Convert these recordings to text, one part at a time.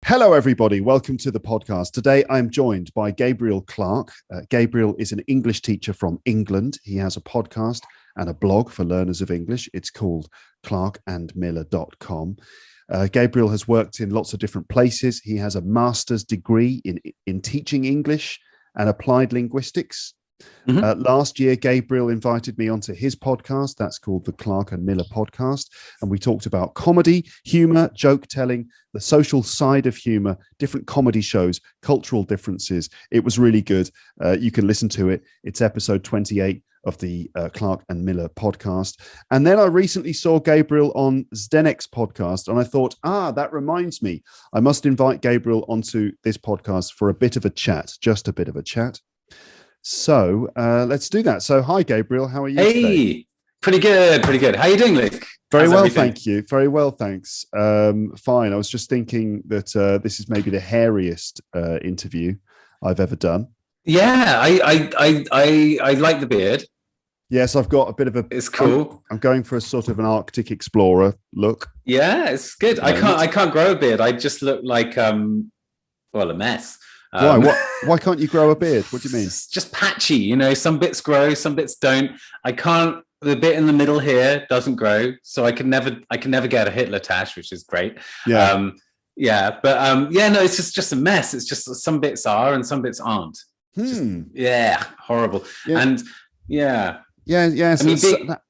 Hello, everybody. Welcome to the podcast. Today, I'm joined by Gabriel Clark. Gabriel is an English teacher from England. He has a podcast and a blog for learners of English. It's called clarkandmiller.com. Gabriel has worked in lots of different places. He has a master's degree in teaching English and applied linguistics. Last year, Gabriel invited me onto his podcast. That's called the Clark and Miller podcast. And we talked about comedy, humor, joke telling, the social side of humor, different comedy shows, cultural differences. It was really good. You can listen to it. It's episode 28 of the Clark and Miller podcast. And then I recently saw Gabriel on Zdenek's podcast. And I thought, that reminds me, I must invite Gabriel onto this podcast for a bit of a chat, just a bit of a chat. So let's do that. So hi, Gabriel. How are you today? Pretty good. How are you doing, Luke? Very well, thank you. Very well, thanks. Fine. I was just thinking that this is maybe the hairiest interview I've ever done. Yeah, I like the beard. Yes, I've got a bit of a... It's cool. I'm going for a sort of an Arctic explorer look. Yeah, it's good. I can't grow a beard. I just look like, a mess. Why can't you grow a beard? What do you mean? It's just patchy, some bits grow, some bits don't. The bit in the middle here doesn't grow, so I can never get a Hitler tash, which is great. No, it's just a mess. It's just some bits are and some bits aren't. Horrible. Yeah. And yeah. So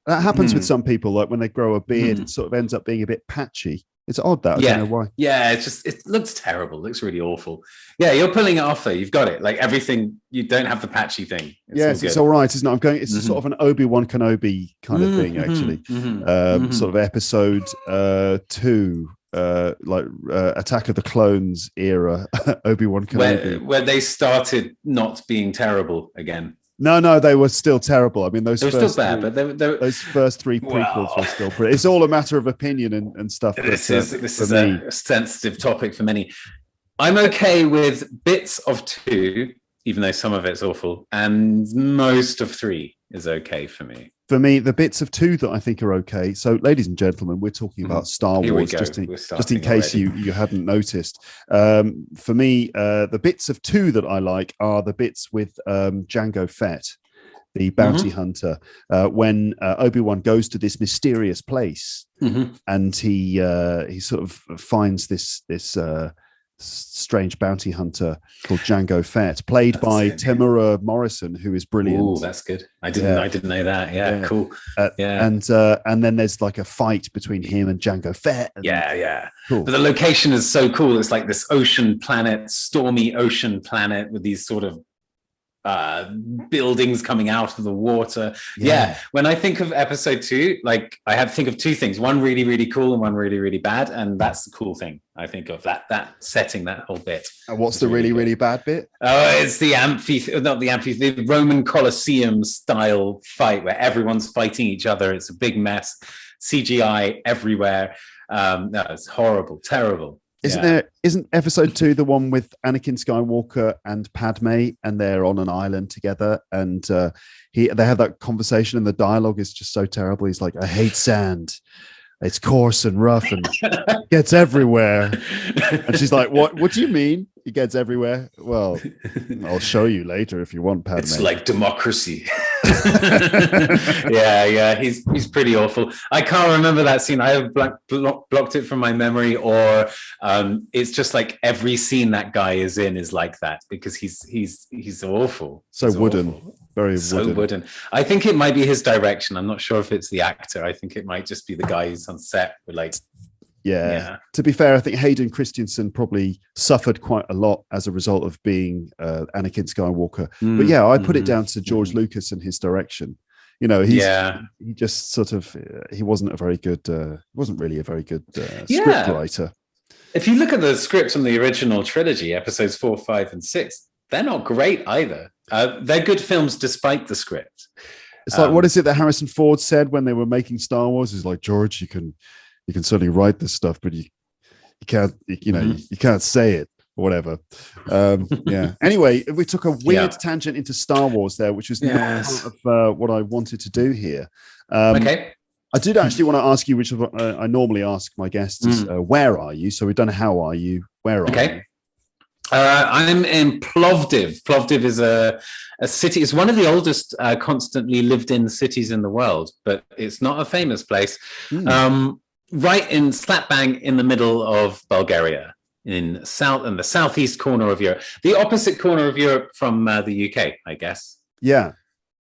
that happens with some people. Like when they grow a beard, it sort of ends up being a bit patchy. It's odd that I don't know why. Yeah, it looks terrible. It looks really awful. Yeah, you're pulling it off though. You've got it. Like everything, you don't have the patchy thing. It's all right, isn't it? It's sort of an Obi-Wan Kenobi kind of thing, actually. Sort of episode 2, Attack of the Clones era, Obi-Wan Kenobi. Where they started not being terrible again. No, they were still terrible. I mean, those first three prequels were still pretty. It's all a matter of opinion and stuff. This is a sensitive topic for many. I'm okay with bits of 2, even though some of it's awful, and most of 3 is okay for me. For me, the bits of 2 that I think are okay. So, ladies and gentlemen, we're talking about Star Wars, just in case you hadn't noticed. For me, the bits of 2 that I like are the bits with Jango Fett, the bounty hunter, when Obi-Wan goes to this mysterious place, and he sort of finds this strange bounty hunter called Jango Fett, played by Tamura Morrison, who is brilliant. Oh, that's good. I didn't know that. Yeah. Cool. And then there's like a fight between him and Jango Fett. Cool. But the location is so cool. It's like this ocean planet, stormy ocean planet with these sort of buildings coming out of the water. When I think of episode 2, like I think of 2 things, one really, really cool and one really, really bad, and that's the cool thing I think of, that setting, that whole bit. And what's the really, really bad bit? It's the the Roman Colosseum style fight where everyone's fighting each other. It's a big mess, CGI everywhere. No, it's horrible, terrible. Isn't episode 2 the one with Anakin Skywalker and Padme, and they're on an island together, and they have that conversation, and the dialogue is just so terrible. He's like, "I hate sand. It's coarse and rough and gets everywhere." And she's like, "What do you mean it gets everywhere?" "Well, I'll show you later if you want, Padme." It's like democracy. He's pretty awful. I can't remember that scene. I have blocked it from my memory, or it's just like every scene that guy is in is like that, because he's awful. So wooden. Very wooden. I think it might be his direction. I'm not sure if it's the actor. I think it might just be the guy who's on set with like. Yeah. To be fair, I think Hayden Christensen probably suffered quite a lot as a result of being Anakin Skywalker. But I put it down to George Lucas and his direction. He just sort of he wasn't really a very good script writer. If you look at the scripts from the original trilogy, episodes 4, 5, and 6, they're not great either. They're good films despite the script. It's like, what is it that Harrison Ford said when they were making Star Wars? He's like, "George, you can certainly write this stuff, but you can't, you can't say it," or whatever. Anyway, we took a weird tangent into Star Wars there, which was not part of what I wanted to do here. Okay. I did actually want to ask you, which I normally ask my guests, is where are you? So we've done how are you? Where are you? I'm in Plovdiv. Plovdiv is a city. It's one of the oldest constantly lived in cities in the world, but it's not a famous place. Right in slap bang in the middle of Bulgaria, in the southeast corner of Europe, the opposite corner of Europe from the UK, I guess. Yeah.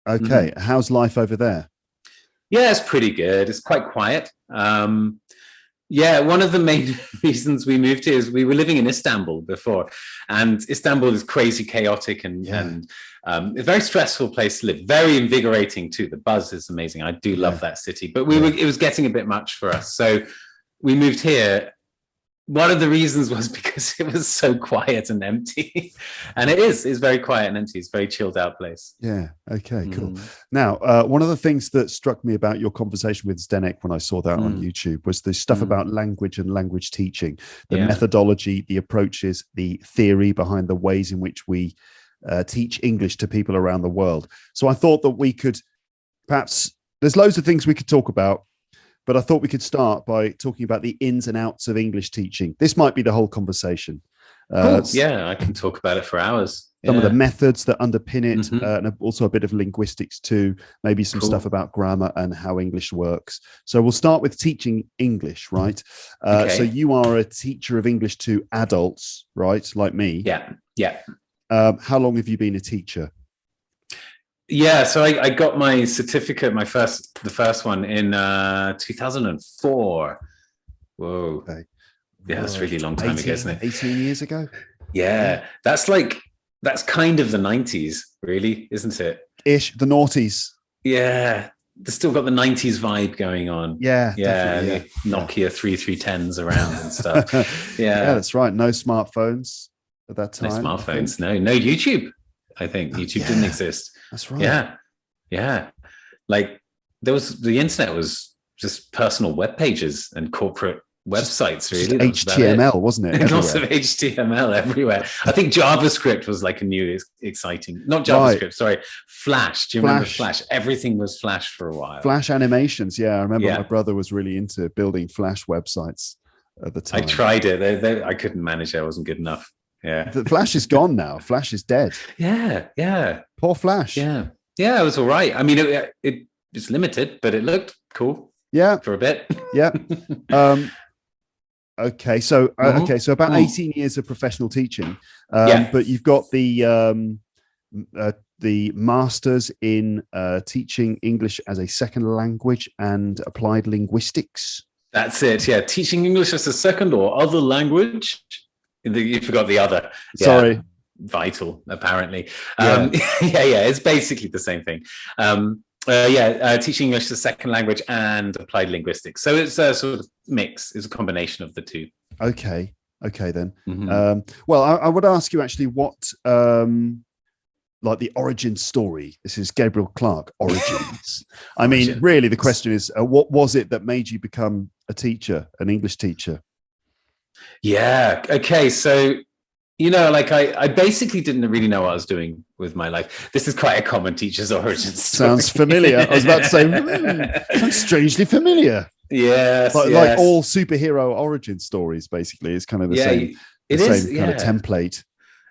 Okay. How's life over there? Yeah, it's pretty good. It's quite quiet. Yeah, one of the main reasons we moved here is we were living in Istanbul before, and Istanbul is crazy chaotic and a very stressful place to live. Very invigorating too. The buzz is amazing. I do love that city, but it was getting a bit much for us, so we moved here. One of the reasons was because it was so quiet and empty, and it's very quiet and empty. It's a very chilled out place. Yeah. Okay, cool. Now, one of the things that struck me about your conversation with Zdenek when I saw that on YouTube was the stuff about language and language teaching, the methodology, the approaches, the theory behind the ways in which we teach English to people around the world. So I thought that we could perhaps, there's loads of things we could talk about, but I thought we could start by talking about the ins and outs of English teaching. This might be the whole conversation. Cool. Yeah, I can talk about it for hours. Some of the methods that underpin it, and also a bit of linguistics too, maybe some stuff about grammar and how English works. So we'll start with teaching English, right? So you are a teacher of English to adults, right? Like me. Yeah. How long have you been a teacher? Yeah, so I got my certificate, the first one in 2004. Whoa. Okay. Yeah, that's a really long time ago, isn't it? 18 years ago? Yeah, that's kind of the 90s, really, isn't it? Ish, the noughties. Yeah, they've still got the 90s vibe going on. Yeah. Nokia 3310s around and stuff. Yeah, that's right. No smartphones at that time. No smartphones, no YouTube. I think YouTube didn't exist. That's right. Yeah. Like the internet was just personal web pages and corporate websites, really. HTML, wasn't it? Lots of HTML everywhere. I think JavaScript was like a new exciting, not JavaScript, sorry, Flash. Do you remember Flash? Everything was Flash for a while. Flash animations. Yeah, I remember my brother was really into building Flash websites at the time. I tried it. I couldn't manage it. I wasn't good enough. Yeah. The Flash is gone now. Flash is dead. Yeah. Poor Flash. Yeah, it was all right. I mean, it's limited, but it looked cool. Yeah. For a bit. Yeah. Okay. So, about 18 years of professional teaching. But you've got the masters in teaching English as a second language and applied linguistics. That's it. Yeah. Teaching English as a second or other language. You forgot the other. Sorry. Vital, apparently. It's basically the same thing. Teaching English as a second language and applied linguistics. So it's a sort of mix. It's a combination of the two. Okay then. Well, I would ask you actually what, like the origin story. This is Gabriel Clark, origins. I mean, really, the question is, what was it that made you become a teacher, an English teacher? Yeah. Okay. So, I basically didn't really know what I was doing with my life. This is quite a common teacher's origin story. Sounds familiar. I was about to say, sounds strangely familiar. Yes. Like all superhero origin stories, basically, is kind of the same. Same kind of template.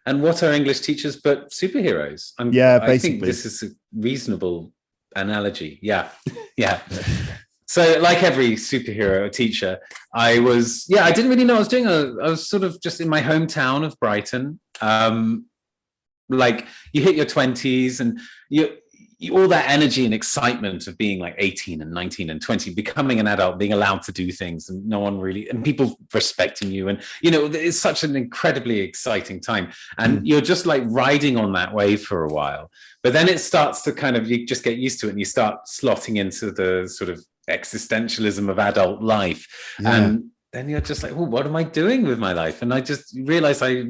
And what are English teachers but superheroes? Basically. I think this is a reasonable analogy. Yeah. So like every superhero teacher, I didn't really know what I was doing. I was sort of just in my hometown of Brighton. Like you hit your 20s and you all that energy and excitement of being like 18 and 19 and 20, becoming an adult, being allowed to do things and no one really, and people respecting you. And, it's such an incredibly exciting time. And you're just like riding on that wave for a while. But then it starts to kind of, you just get used to it and you start slotting into the sort of existentialism of adult life. And then you're just like, what am I doing with my life? And I just realized I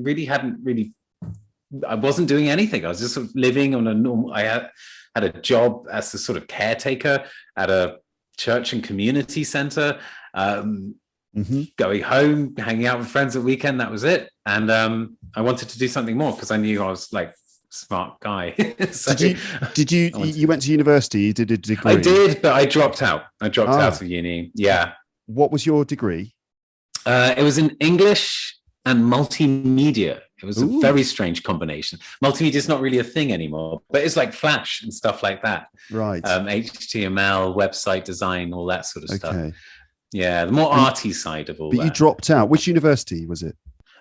wasn't doing anything. I was just sort of living on a normal, I had a job as a sort of caretaker at a church and community center, going home, hanging out with friends at weekend. That was it. And I wanted to do something more because I knew I was like smart guy. So, you went to university, you did a degree? I did, but I dropped out. Out of uni. Yeah. What was your degree? It was in English and multimedia. It was a very strange combination. Multimedia is not really a thing anymore, but it's like Flash and stuff like that. Right. HTML, website design, all that sort of stuff. Yeah, the more arty side of all that. But you dropped out. Which university was it?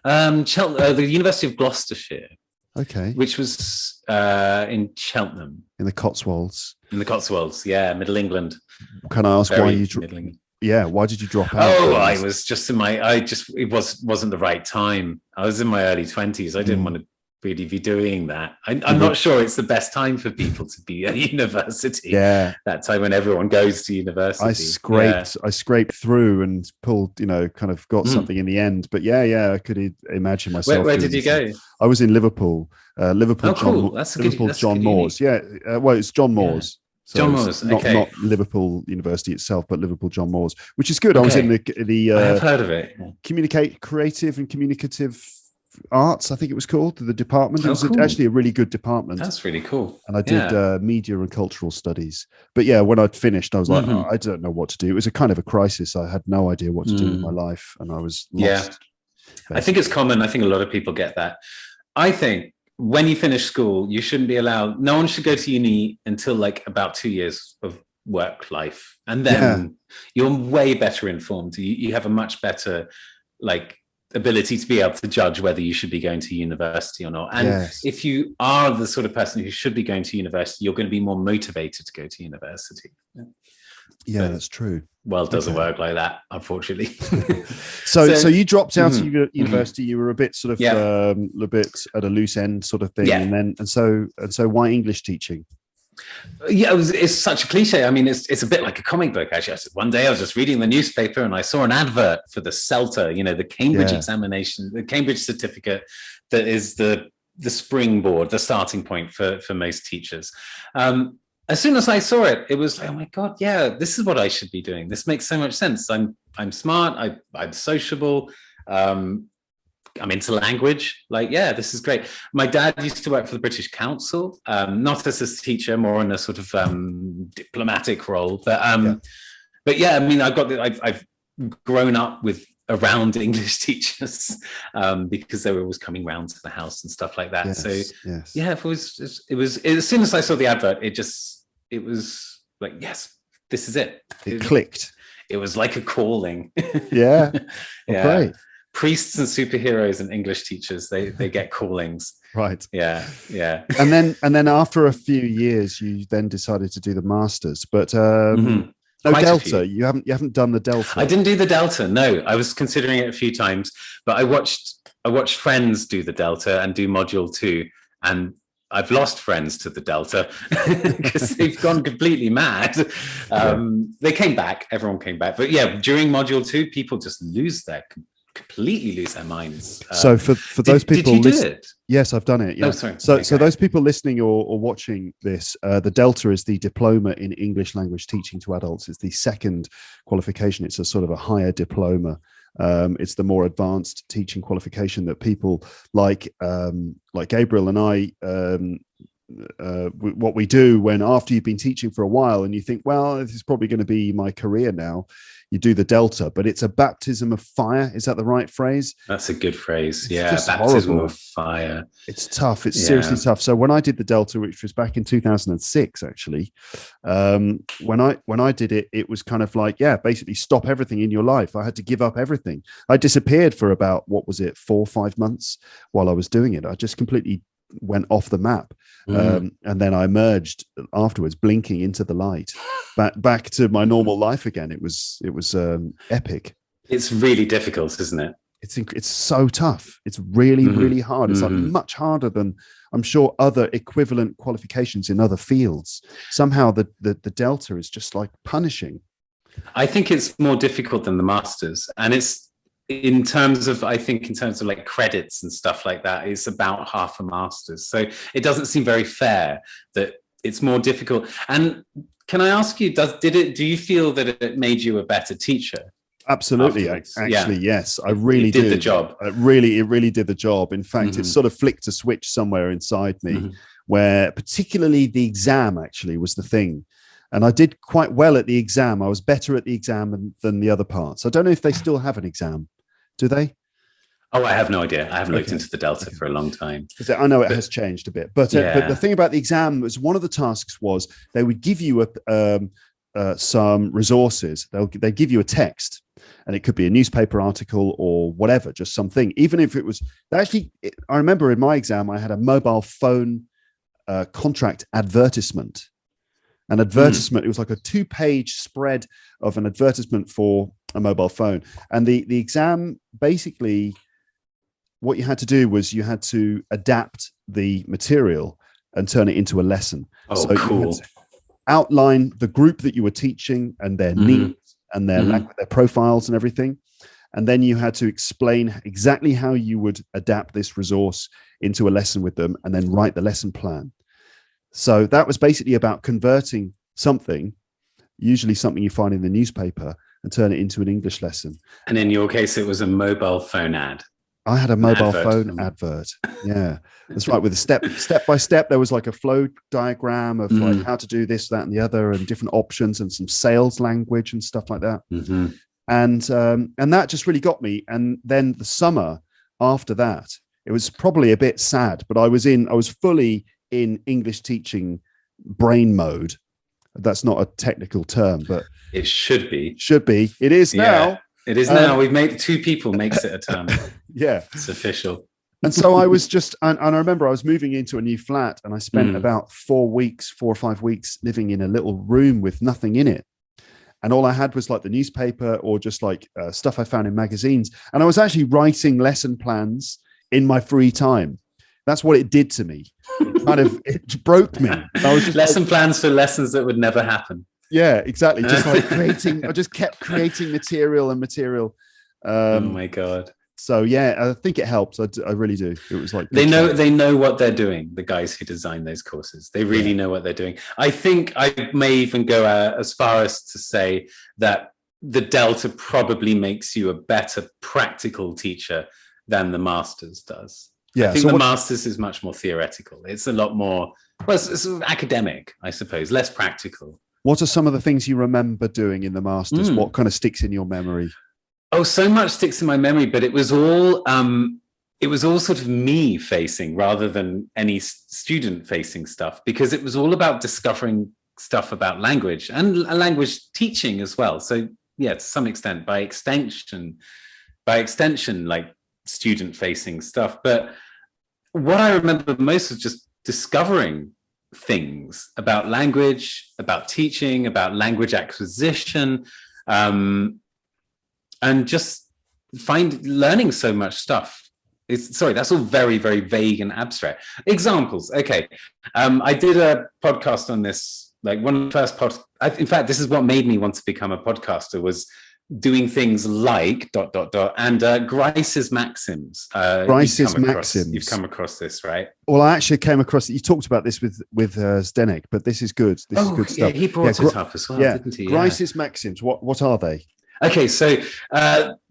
The University of Gloucestershire. Okay. Which was in Cheltenham. In the Cotswolds. In the Cotswolds, yeah, Middle England. Can I ask why you dropped? Yeah, why did you drop out? Oh, I was just it wasn't the right time. I was in my early 20s. I didn't want to really be doing that. I'm not sure it's the best time for people to be at university. Yeah. That time when everyone goes to university. I scraped through and pulled, kind of got something in the end. But I could imagine myself. Where did you go? I was in Liverpool. Liverpool. Oh, cool. That's Liverpool good, John Moores. Yeah. Well, it's John Moores. So John Moores, not Liverpool University itself, but Liverpool John Moores, which is good. I was in the I have heard of it. Creative and Communicative Arts, I think it was called, the department. It was actually a really good department. That's really cool. And I did media and cultural studies. But when I'd finished, I was like, I don't know what to do. It was a kind of a crisis. I had no idea what to do with my life, and I was lost. I think it's common. I think a lot of people get that. I think when you finish school, you shouldn't be allowed. No one should go to uni until like about 2 years of work life, and then you're way better informed. You have a much better ability to be able to judge whether you should be going to university or not. And if you are the sort of person who should be going to university, you're going to be more motivated to go to university. Yeah, that's true. Well, it doesn't work like that, unfortunately. So you dropped out of university. You were a bit sort of a bit at a loose end sort of thing, and so why English teaching? Yeah, it's such a cliche. I mean, it's a bit like a comic book, actually. One day I was just reading the newspaper and I saw an advert for the CELTA, the Cambridge examination, the Cambridge certificate that is the springboard, the starting point for most teachers. As soon as I saw it, it was like, oh my God, this is what I should be doing. This makes so much sense. I'm smart. I'm sociable. I'm into language. This is great. My dad used to work for the British Council, not as a teacher, more in a sort of diplomatic role. But I mean, I've grown up around English teachers because they were always coming round to the house and stuff like that. It was as soon as I saw the advert, it was like, yes, this is it. It clicked. It was like a calling. Great. Priests and superheroes and English teachers, they get callings. Right. Yeah. And then after a few years, you then decided to do the masters, but no Delta. You haven't done the Delta. I didn't do the Delta. No, I was considering it a few times, but I watched friends do the Delta and do module 2, and I've lost friends to the Delta because they've gone completely mad. They came back. Everyone came back, but during module 2, people just completely lose their minds. So for those people, did you do it? Yes, I've done it. Yeah. Oh, sorry. So those people listening or watching this, the Delta is the diploma in English language teaching to adults. It's the second qualification. It's a sort of a higher diploma. It's the more advanced teaching qualification that people like Gabriel and I. What we do when after you've been teaching for a while and you think, well, this is probably going to be my career now, you do the Delta, but it's a baptism of fire. Is that the right phrase? That's a good phrase. Baptism of fire. It's tough. It's seriously tough. So when I did the Delta, which was back in 2006, actually, when I did it, it was kind of like, basically stop everything in your life. I had to give up everything. I disappeared for about, 4 or 5 months while I was doing it. I just completely went off the map, and then I emerged afterwards, blinking into the light, back to my normal life again. It was epic. It's really difficult, isn't it? It's so tough. It's really really hard. It's like much harder than I'm sure other equivalent qualifications in other fields. Somehow the Delta is just like punishing. I think it's more difficult than the masters, and it's in terms of like credits and stuff like that, it's about half a master's. So it doesn't seem very fair that it's more difficult. And can I ask you, do you feel that it made you a better teacher? Absolutely. Actually, yes, I really did the job. It really did the job. In fact, it sort of flicked a switch somewhere inside me where particularly the exam actually was the thing. And I did quite well at the exam. I was better at the exam than the other parts. I don't know if they still have an exam. Do they? Oh, I have no idea. I haven't looked into the Delta for a long time. I know it has changed a bit. But the thing about the exam was one of the tasks was they would give you some resources. They give you a text, and it could be a newspaper article or whatever, just something. Even if it was I remember in my exam I had a mobile phone contract advertisement. An advertisement. It was like a 2-page spread of an advertisement for a mobile phone, and the exam basically. What you had to do was you had to adapt the material and turn it into a lesson. Oh, so cool. You had to outline the group that you were teaching and their needs and their profiles and everything. And then you had to explain exactly how you would adapt this resource into a lesson with them and then write the lesson plan. So that was basically about converting something, usually something you find in the newspaper, and turn it into an English lesson. And in your case, it was a mobile phone ad. I had a mobile phone advert. Yeah, that's right. With a step by step, there was like a flow diagram of like how to do this, that, and the other, and different options, and some sales language and stuff like that. And that just really got me. And then the summer after that, it was probably a bit sad, but I was fully in English teaching brain mode. That's not a technical term, but it should be. It is now. It is now. We've made 2 people makes it a term. Yeah, it's official. And so I was just, and I remember I was moving into a new flat, and I spent about 4 or 5 weeks living in a little room with nothing in it. And all I had was like the newspaper or just like stuff I found in magazines. And I was actually writing lesson plans in my free time. That's what it did to me. It broke me. I was just lesson plans for lessons that would never happen. Yeah, exactly. Just like I just kept creating material. Oh my God. So yeah, I think it helps. I really do. It was like they know what they're doing. The guys who design those courses, they really know what they're doing. I think I may even go as far as to say that the Delta probably makes you a better practical teacher than the Masters does. Yeah, I think the Masters is much more theoretical. It's a lot more, it's sort of academic, I suppose, less practical. What are some of the things you remember doing in the Masters? What kind of sticks in your memory? Oh, so much sticks in my memory, but it was all sort of me facing rather than any student facing stuff, because it was all about discovering stuff about language and language teaching as well. So yeah, to some extent, by extension, like student facing stuff. But what I remember most was just discovering things about language, about teaching, about language acquisition, and just learning so much stuff. That's all very, very vague and abstract. Examples. Okay. I did a podcast on this, like one of the first in fact, this is what made me want to become a podcaster, was doing things like ... and Grice's maxims. Grice's maxims. You've come across this, right? Well, I actually came across it. You talked about this with Zdenek, but this is good. This is good stuff. Yeah, he brought it up as well, didn't he? Grice's maxims. What are they? Okay, so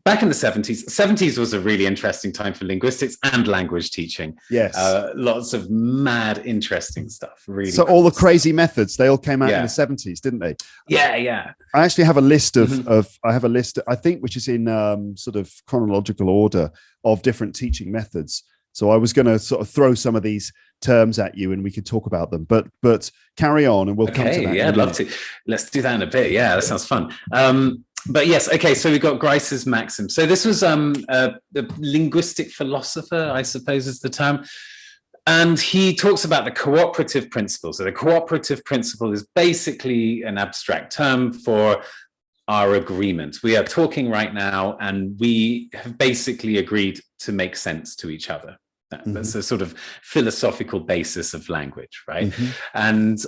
back in the 70s was a really interesting time for linguistics and language teaching. Yes. Lots of mad, interesting stuff. Really. So all the crazy methods, they all came out in the 70s, didn't they? Yeah. I actually have a list I think, which is in sort of chronological order of different teaching methods. So I was going to sort of throw some of these terms at you and we could talk about them, but carry on and we'll come to that. Yeah, I'd love to. Let's do that in a bit. Yeah, that sounds fun. But yes, okay, so we've got Grice's maxim. So this was a linguistic philosopher, I suppose is the term. And he talks about the cooperative principle. So the cooperative principle is basically an abstract term for our agreement. We are talking right now and we have basically agreed to make sense to each other. That's a sort of philosophical basis of language, right? And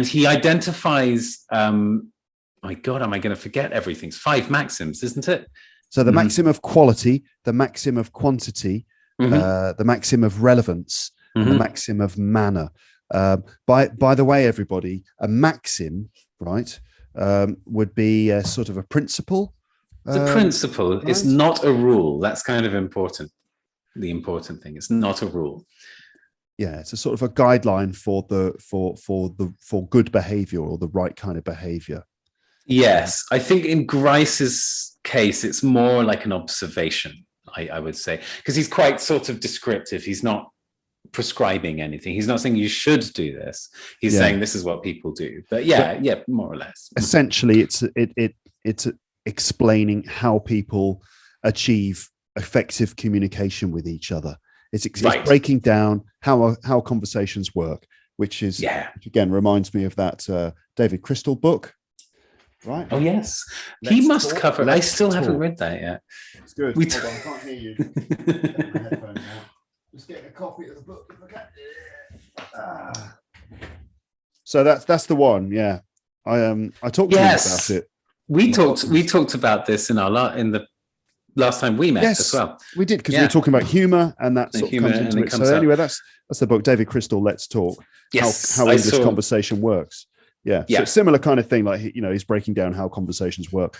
he identifies... my God, am I going to forget everything? It's 5 maxims, isn't it? So the maxim of quality, the maxim of quantity, the maxim of relevance, and the maxim of manner. By the way, everybody, a maxim, right? would be a sort of a principle. It's a principle. Right? It's not a rule. That's kind of important. The important thing. It's not a rule. Yeah, it's a sort of a guideline for good behavior or the right kind of behavior. Yes, I think in Grice's case, it's more like an observation, I would say, because he's quite sort of descriptive. He's not prescribing anything. He's not saying you should do this. He's saying this is what people do. But more or less. Essentially, it's explaining how people achieve effective communication with each other. It's breaking down how conversations work, which again reminds me of that David Crystal book. Right. Oh yes, he must cover. I still haven't read that yet. It's good. Hold on, I can't hear you. Get my headphones out. Just get a copy of the book if I can. So that's the one. Yeah, I talked to you about it. We talked about this in the last time we met as well. We did, because we were talking about humor, and that sort of comes into it. So anyway, that's the book, David Crystal, Let's Talk. Yes, how English conversation works. Yeah. So similar kind of thing, like, he's breaking down how conversations work.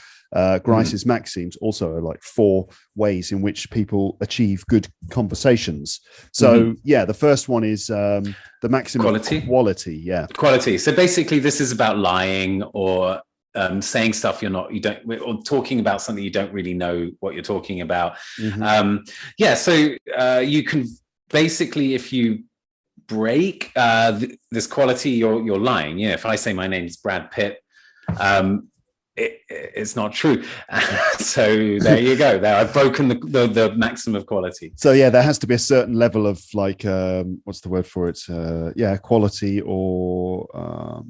Grice's maxims also are like 4 ways in which people achieve good conversations. So the first one is the maxim quality. Quality. So basically this is about lying or saying stuff or talking about something you don't really know what you're talking about. So you can basically, if you break this quality, you're lying. If I say my name's Brad Pitt, it's not true. So there you go. There, I've broken the maximum of quality. So there has to be a certain level of like what's the word for it? Quality, or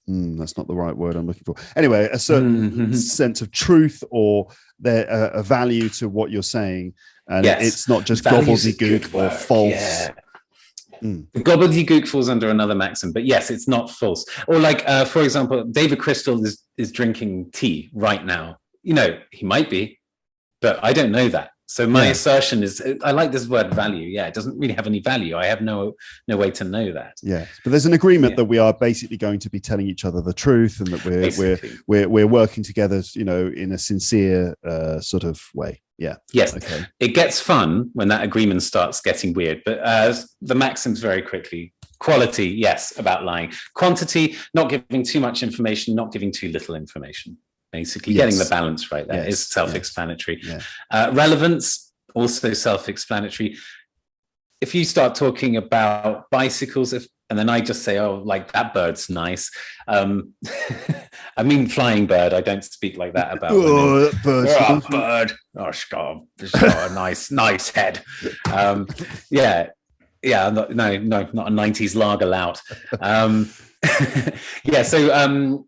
that's not the right word I'm looking for. Anyway, a certain sense of truth, or a value to what you're saying, and it's not just gobbledygook or false. Yeah. The gobbledygook falls under another maxim, but yes, it's not false. Or like, for example, David Crystal is drinking tea right now. He might be, but I don't know that. So my assertion is, I like this word value. Yeah, it doesn't really have any value. I have no way to know that. Yeah, but there's an agreement that we are basically going to be telling each other the truth, and that we're working together, in a sincere sort of way. Yeah. Yes. Okay. It gets fun when that agreement starts getting weird, but the maxims very quickly. Quality, yes, about lying. Quantity, not giving too much information, not giving too little information. Basically, getting the balance right there is self-explanatory. Relevance, also self-explanatory. If you start talking about bicycles, and then I just say, oh, like that bird's nice. I mean, flying bird. I don't speak like that about that bird. Oh, she's got a nice head. No, not a 90s lager lout. So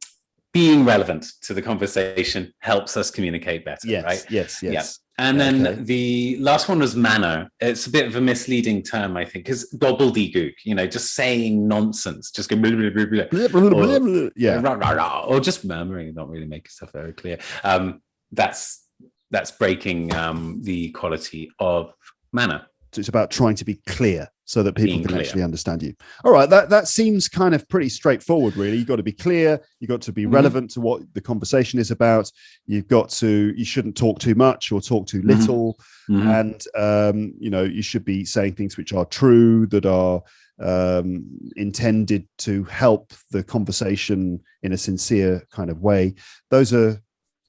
being relevant to the conversation helps us communicate better, right? Yes. Yeah. And then the last one was manner. It's a bit of a misleading term, I think, because gobbledygook, just saying nonsense, just go blah, blah, blah, blah, blah, or just murmuring, not really making stuff very clear. That's breaking the quality of manner. So it's about trying to be clear so that people can actually understand you. All right, that seems kind of pretty straightforward, really. You've got to be clear. You've got to be relevant to what the conversation is about. You shouldn't talk too much or talk too little. And, you should be saying things which are true, that are intended to help the conversation in a sincere kind of way. Those are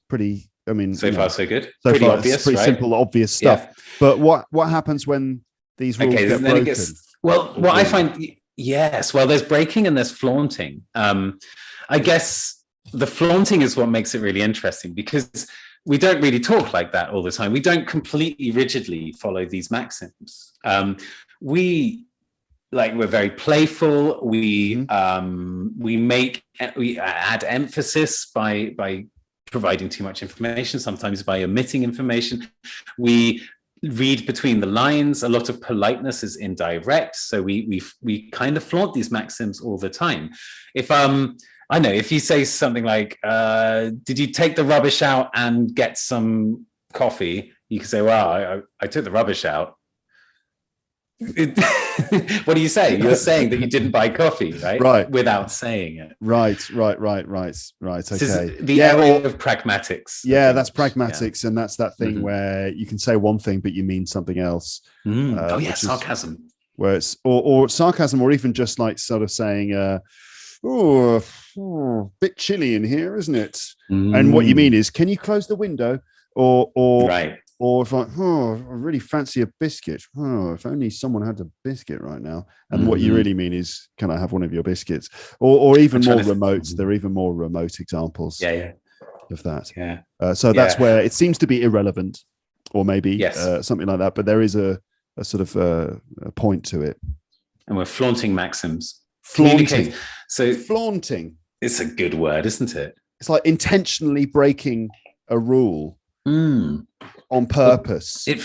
pretty... so far so good. Pretty obvious, pretty simple, obvious stuff. Yeah. But what happens when these rules get broken? What I find, there's breaking and there's flaunting. I guess the flaunting is what makes it really interesting, because we don't really talk like that all the time. We don't completely rigidly follow these maxims. We're very playful. We add emphasis by providing too much information, sometimes by omitting information. We read between the lines. A lot of politeness is indirect, so we kind of flaunt these maxims all the time. If you say something like, did you take the rubbish out and get some coffee? You can say, well, I took the rubbish out. What do you say? You're saying that you didn't buy coffee, right? Right. Without saying it. Right. Okay. This is the area of pragmatics. Yeah, that's pragmatics, and that's that thing where you can say one thing but you mean something else. Sarcasm. Where it's or sarcasm, or even just like sort of saying, bit chilly in here, isn't it? And what you mean is, can you close the window? Or right. Or if I really fancy a biscuit. If only someone had a biscuit right now. And what you really mean is, can I have one of your biscuits? Or even more remote. There are even more remote examples of that. Yeah. So that's where it seems to be irrelevant, or maybe something like that. But there is a sort of a point to it. And we're flaunting maxims. Flaunting. So flaunting. It's a good word, isn't it? It's like intentionally breaking a rule. On purpose. It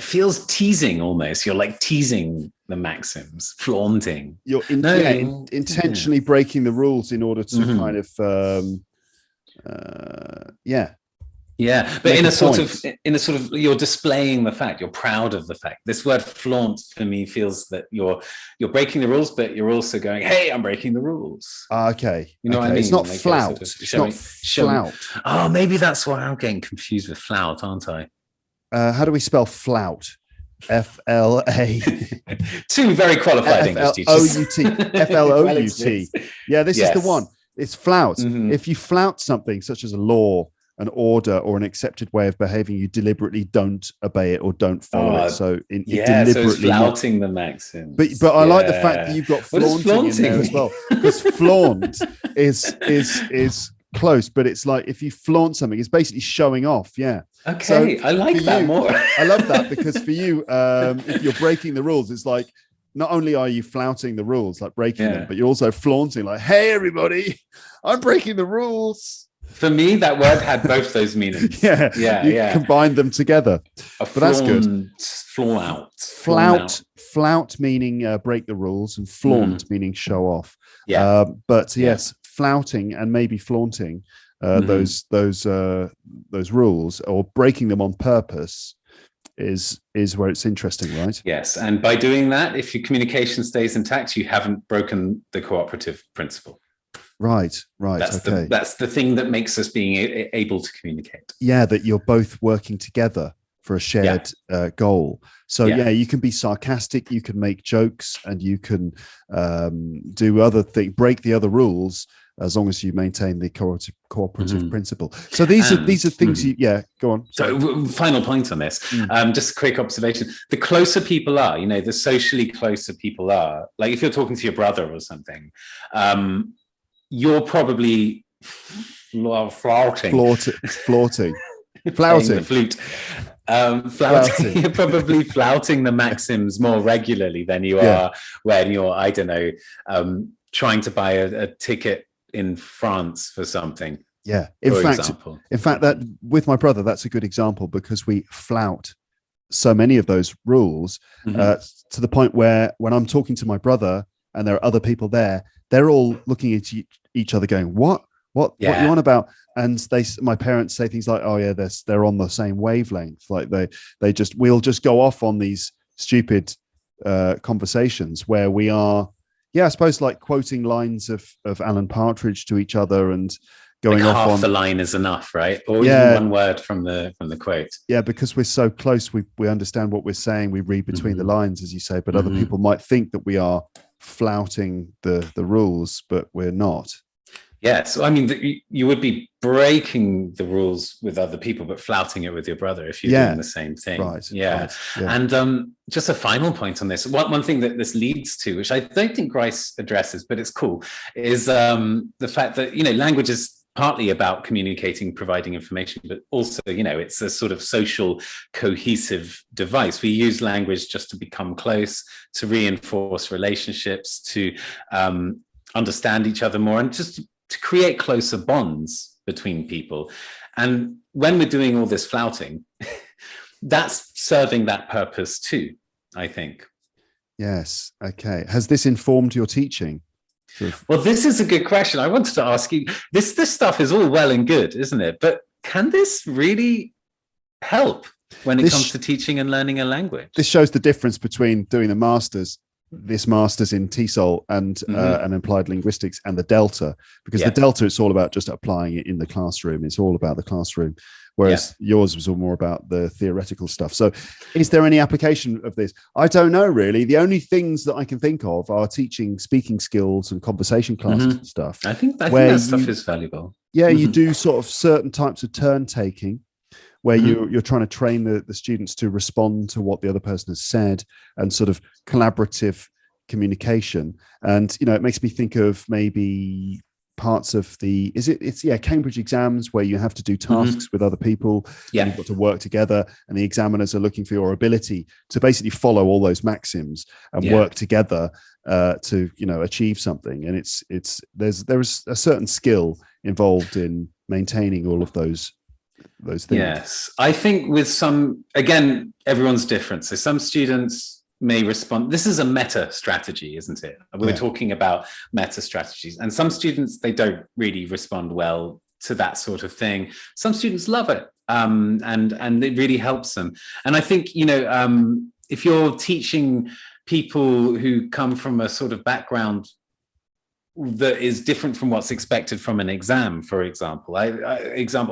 feels teasing almost. You're like teasing the maxims, flaunting. You're intentionally breaking the rules in order to kind of but in a sort of you're displaying the fact, you're proud of the fact. This word flaunt for me feels that you're breaking the rules, but you're also going, hey, I'm breaking the rules. Okay. You know what I mean? It's not flout. It's not flout. Oh, maybe that's why I'm getting confused with flout, aren't I? How do we spell flout? F-L-A. Two very qualified English teachers. F-L-O-U-T. Yeah, this is the one. It's flout. If you flout something such as a law, an order, or an accepted way of behaving, you deliberately don't obey it or don't follow it. So deliberately, so it's flouting the maxim. But I like the fact that you've got flaunting in there as well, because flaunt is close, but it's like if you flaunt something, it's basically showing off. Yeah. Okay, so I like that more. I love that, because for you, if you're breaking the rules, it's like not only are you flouting the rules, like breaking them, but you're also flaunting, like, hey, everybody, I'm breaking the rules. For me, that word had both those meanings. You combined them together. But that's good. Flout meaning break the rules, and flaunt meaning show off. Yes, flouting and maybe flaunting those rules, or breaking them on purpose, is where it's interesting, right? Yes, and by doing that, if your communication stays intact, you haven't broken the cooperative principle. Right. That's the thing that makes us being able to communicate. Yeah, that you're both working together for a shared goal. So you can be sarcastic, you can make jokes, and you can do other things, break the other rules, as long as you maintain the cooperative principle. So these are things you go on. So final point on this, just a quick observation. The closer people are, the socially closer people are, like if you're talking to your brother or something, you're probably flouting the flute. Flouting. You're probably flouting the maxims more regularly than you are when you're, I don't know, trying to buy a ticket in France for something. Yeah. In fact, that with my brother, that's a good example, because we flout so many of those rules to the point where when I'm talking to my brother and there are other people there, they're all looking at each other going, what are you on about? And my parents say things like, oh yeah, they're on the same wavelength. Like we'll just go off on these stupid conversations where we are, I suppose, like quoting lines of Alan Partridge to each other and going like off half on the line is enough, right? Or even one word from the quote. Yeah, because we're so close, we understand what we're saying. We read between the lines, as you say, but other people might think that we are flouting the rules, but we're not. So I mean, you would be breaking the rules with other people, but flouting it with your brother if you're doing the same thing. Right. And just a final point on this. One thing that this leads to, which I don't think Grice addresses, but it's cool, is the fact that, language is partly about communicating, providing information, but also, it's a sort of social cohesive device. We use language just to become close, to reinforce relationships, to understand each other more, and just to create closer bonds between people. And when we're doing all this flouting, that's serving that purpose too, I think. Yes. Okay. Has this informed your teaching? Well, this is a good question. I wanted to ask you, this stuff is all well and good, isn't it? But can this really help when it comes to teaching and learning a language? This shows the difference between doing the masters this master's in TESOL and applied linguistics and the Delta, because the Delta, it's all about just applying it in the classroom. It's all about the classroom, whereas yours was all more about the theoretical stuff. So is there any application of this? I don't know, really. The only things that I can think of are teaching speaking skills and conversation classes and stuff. I think that stuff is valuable. Yeah, you do sort of certain types of turn taking, where you're trying to train the students to respond to what the other person has said, and sort of collaborative communication. And, it makes me think of maybe parts of it's Cambridge exams, where you have to do tasks with other people. And you've got to work together, and the examiners are looking for your ability to basically follow all those maxims and work together to, achieve something. And there's a certain skill involved in maintaining all of those things. Yes, I think with some, again, everyone's different. So some students may respond. This is a meta strategy, isn't it? We're talking about meta strategies, and some students, they don't really respond well to that sort of thing. Some students love it, and it really helps them. And I think, if you're teaching people who come from a sort of background that is different from what's expected from an exam, for example. I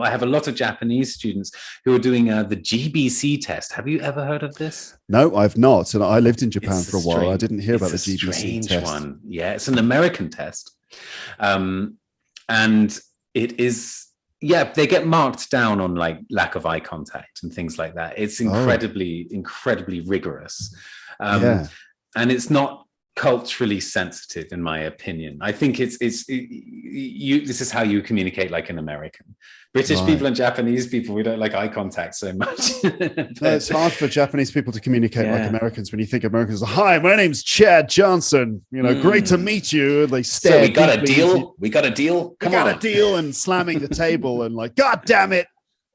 have a lot of Japanese students who are doing the GBC test. Have you ever heard of this? No, I've not. And I lived in Japan for a while. I didn't hear about the GBC strange test. One. Yeah, it's an American test. And it is, they get marked down on like lack of eye contact and things like that. It's incredibly rigorous. And it's not culturally sensitive, in my opinion. I think this is how you communicate like an American. British people and Japanese people, we don't like eye contact so much. It's hard for Japanese people to communicate like Americans. When you think Americans, hi, my name's Chad Johnson, great to meet you. They stare. So we got a deal. We got a deal. Come on. A deal, and slamming the table and like, God damn it.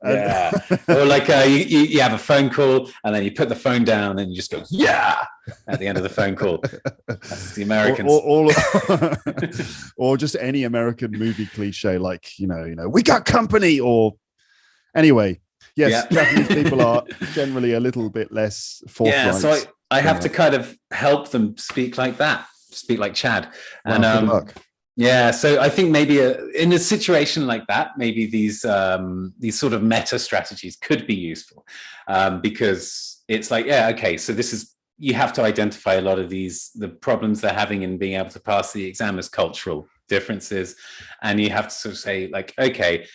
Yeah. Or like you have a phone call, and then you put the phone down and you just go, at the end of the phone call. That's the Americans. Or just any American movie cliche, like, we got company, or anyway. Yes, Japanese people are generally a little bit less forthright. Yeah, so I have to kind of help them speak like that, speak like Chad. And good luck. Yeah, so I think maybe in a situation like that, maybe these sort of meta strategies could be useful, because it's like, so this is, you have to identify a lot of the problems they're having in being able to pass the exam as cultural differences, and you have to sort of say like, okay,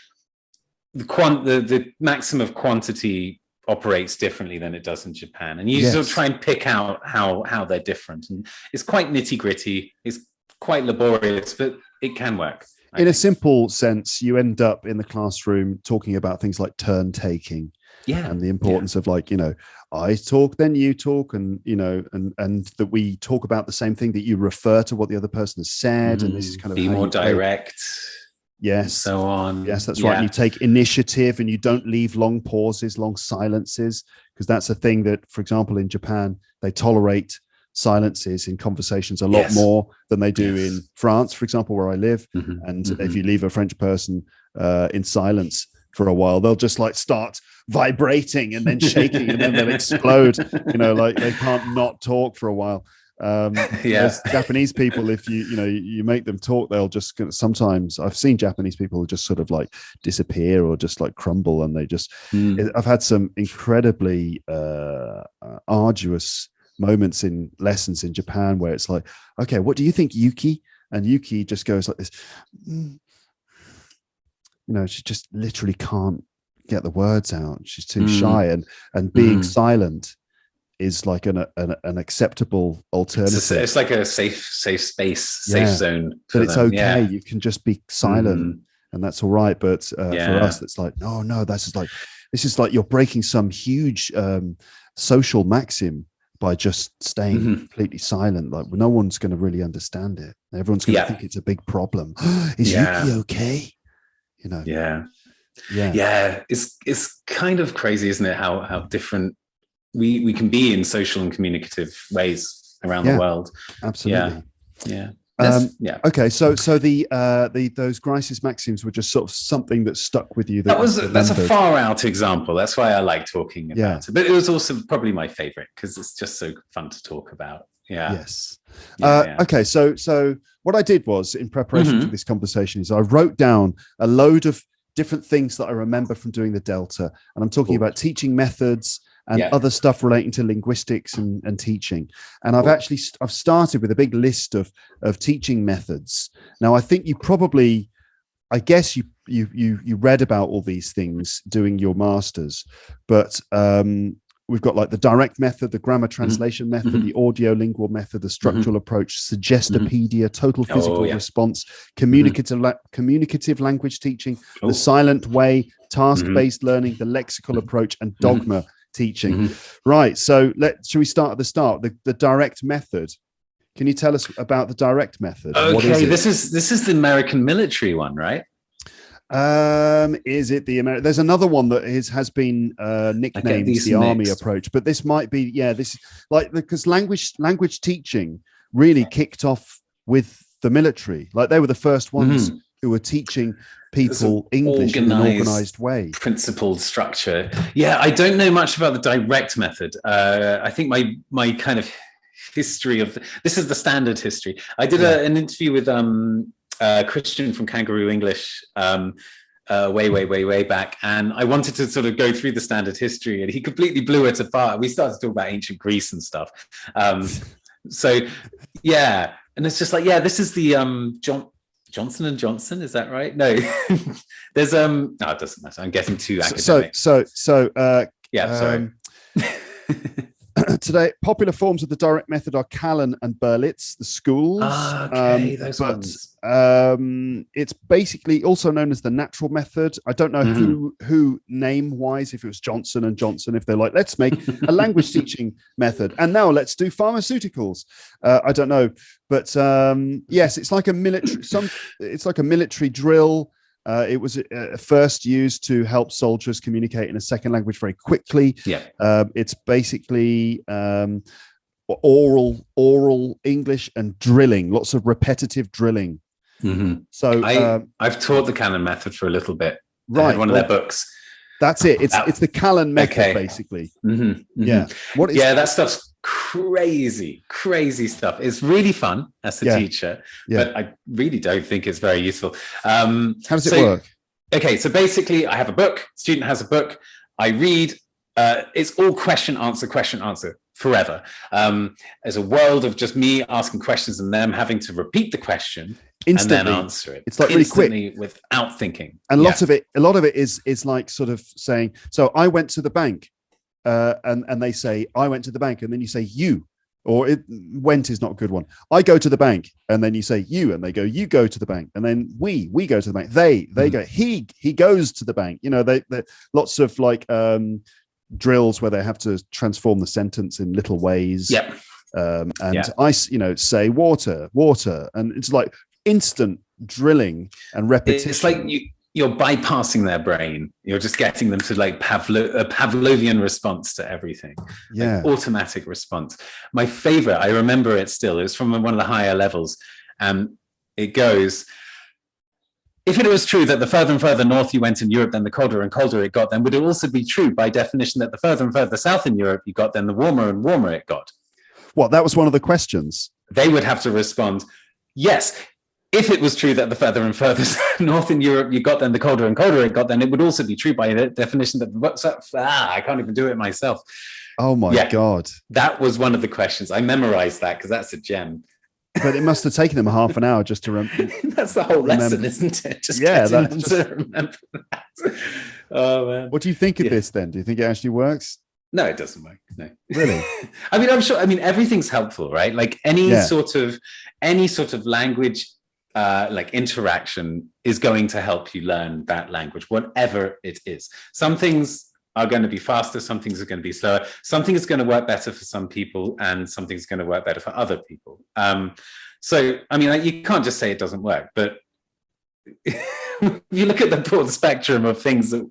the maxim of quantity operates differently than it does in Japan, and you sort of try and pick out how they're different, and it's quite nitty gritty. It's quite laborious, but it can work. In a simple sense, you end up in the classroom talking about things like turn taking, and the importance of like, I talk, then you talk, and and that we talk about the same thing, that you refer to what the other person has said, and this is kind of be more direct. Yes, and so on. Yes, that's right. And you take initiative, and you don't leave long pauses, long silences, because that's a thing that, for example, in Japan, they tolerate silences in conversations a lot more than they do in France, for example, where I live. And if you leave a French person in silence for a while, they'll just like start vibrating and then shaking, and then they'll explode. Like they can't not talk for a while. Japanese people, if you make them talk, they'll just, sometimes I've seen Japanese people just sort of like disappear or just like crumble, and they just I've had some incredibly arduous moments in lessons in Japan where it's like, okay, what do you think, Yuki? And Yuki just goes like this. She just literally can't get the words out. She's too shy, and being silent is like an acceptable alternative. It's like a safe space, safe zone. But it's okay. Yeah. You can just be silent, and that's all right. But for us, it's like, no, this is like you're breaking some huge social maxim by just staying completely silent. Like no one's going to really understand it. Everyone's going to think it's a big problem. Is Yuki okay? It's kind of crazy, isn't it? How different we can be in social and communicative ways around the world. Absolutely. Yeah. Okay, so those Grice's maxims were just sort of something that stuck with you. That's a far out example. That's why I like talking about it. But it was also probably my favorite because it's just so fun to talk about. Yeah. Yes. Okay. So what I did was, in preparation for this conversation, is I wrote down a load of different things that I remember from doing the Delta, and I'm talking about teaching methods and other stuff relating to linguistics and teaching. And I've started with a big list of teaching methods. Now, I think you probably, I guess you read about all these things doing your masters, but we've got like the direct method, the grammar translation method, the audio lingual method, the structural approach, Suggestopedia, total physical response, communicative language teaching, the silent way, task-based learning, the lexical approach, and dogme teaching. Right. So should we start at the start? The direct method. Can you tell us about the direct method? Okay, this is the American military one, right? Is it the American? There's another one that has been nicknamed the Army approach, but this might be this like, because language teaching really kicked off with the military. Like, they were the first ones who were teaching people English in an organized way, principled structure. I don't know much about the direct method. I think my kind of history of this is the standard history. I did an interview with Christian from Kangaroo English way back, and I wanted to sort of go through the standard history, and he completely blew it apart. We started to talk about ancient Greece and stuff. And it's just like, this is the Johnson and Johnson, is that right? No. There's no, it doesn't matter. I'm getting too academic. Sorry. Today, popular forms of the direct method are Callan and Berlitz, the schools. Those ones. It's basically also known as the natural method. I don't know who name-wise, if it was Johnson and Johnson, if they're like, let's make a language teaching method, and now let's do pharmaceuticals. I don't know, but yes, it's like a military. It's like a military drill. It was first used to help soldiers communicate in a second language very quickly. It's basically oral English and drilling, lots of repetitive drilling. So I've taught the Callan method for a little bit. Right, I had one of their books. That's it. It's the Callan method, basically. Yeah. What is that stuff's crazy stuff. It's really fun as a teacher, but I really don't think it's very useful. How does it work? Okay, so basically I have a book, student has a book, I read, it's all question, answer forever. There's a world of just me asking questions and them having to repeat the question instantly, and then answer it. It's like really quick without thinking. And a lot of it is like sort of saying, so I went to the bank, and they say, I went to the bank, and then you say you, or went is not a good one. I go to the bank, and then you say you, and they go, you go to the bank, and then we go to the bank. They go, he goes to the bank. You know, they lots of like drills where they have to transform the sentence in little ways. I say water, and it's like instant drilling and repetition. It's like you're bypassing their brain. You're just getting them to like a Pavlovian response to everything. Like automatic response. My favorite, I remember it still, it was from one of the higher levels. It goes, if it was true that the further and further north you went in Europe, then the colder and colder it got, then would it also be true by definition that the further and further south in Europe you got, then the warmer and warmer it got? Well, that was one of the questions. They would have to respond, yes. If it was true that the further and further north in Europe you got, then the colder and colder it got, then it would also be true by definition that I can't even do it myself. Oh my God. That was one of the questions. I memorized that because that's a gem. But it must have taken them half an hour just to remember. That's the whole lesson, isn't it? Just to remember that. Oh man. What do you think of this then? Do you think it actually works? No, it doesn't work. No. Really? I mean, I'm sure. I mean, everything's helpful, right? Like any sort of language like interaction is going to help you learn that language, whatever it is. Some things are going to be faster, some things are going to be slower, something is going to work better for some people and something's going to work better for other people. So I mean, like, you can't just say it doesn't work, but you look at the broad spectrum of things that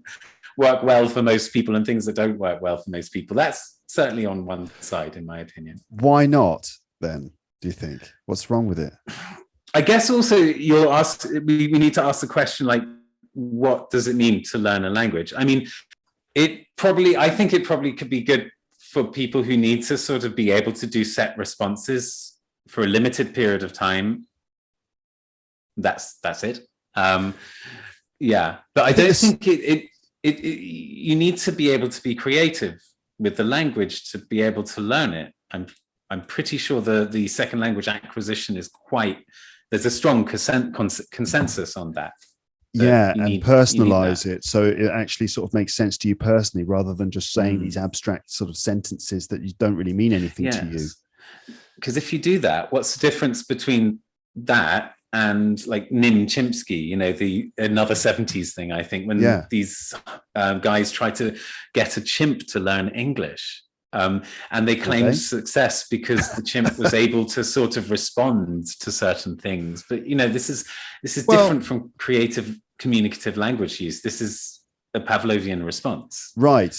work well for most people and things that don't work well for most people, that's certainly on one side, in my opinion. Why not then, do you think? What's wrong with it? I guess also you'll ask, we need to ask the question, like, what does it mean to learn a language? I mean, I think it probably could be good for people who need to sort of be able to do set responses for a limited period of time, that's it. Yeah, but I don't think you need to be able to be creative with the language to be able to learn it. I'm pretty sure the second language acquisition is there's a strong consensus on that. Yeah, and personalize it so it actually sort of makes sense to you personally, rather than just saying these abstract sort of sentences that you don't really mean anything to you. Because if you do that, what's the difference between that and like Nim Chimpsky, another 70s thing, I think, when these guys try to get a chimp to learn English. And they claim success because the chimp was able to sort of respond to certain things. But this is different from communicative language use. This is a Pavlovian response, right?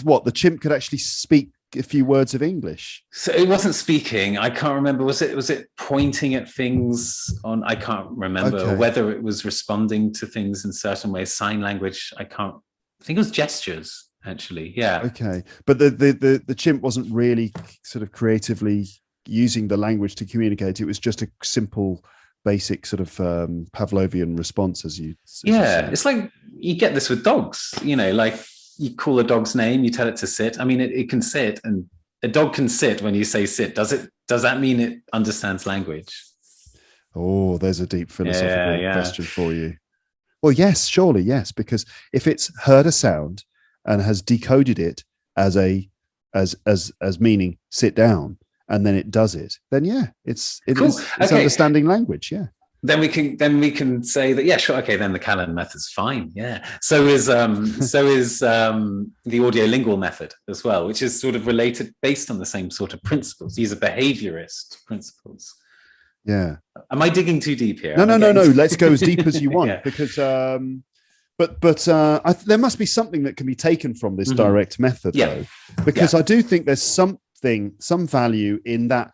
What, the chimp could actually speak a few words of English? So it wasn't speaking. I can't remember. Was it pointing at things on? I can't remember whether it was responding to things in certain ways. Sign language. I think it was gestures. Actually, yeah. Okay, but the chimp wasn't really sort of creatively using the language to communicate. It was just a simple, basic sort of Pavlovian response, as you said. It's like you get this with dogs. Like you call a dog's name, you tell it to sit. I mean, it can sit, and a dog can sit when you say sit. Does that mean it understands language? Oh, there's a deep philosophical question for you. Well, yes, surely, yes, because if it's heard a sound and has decoded it as meaning sit down, and then it does it, then it's understanding language. Yeah. Then we can say that, sure, okay, then the Callan method's fine. Yeah. So is the audio-lingual method as well, which is sort of related based on the same sort of principles. These are behaviorist principles. Yeah. Am I digging too deep here? No. Let's go as deep as you want, because But there must be something that can be taken from this direct method, though, because I do think there's some value in that.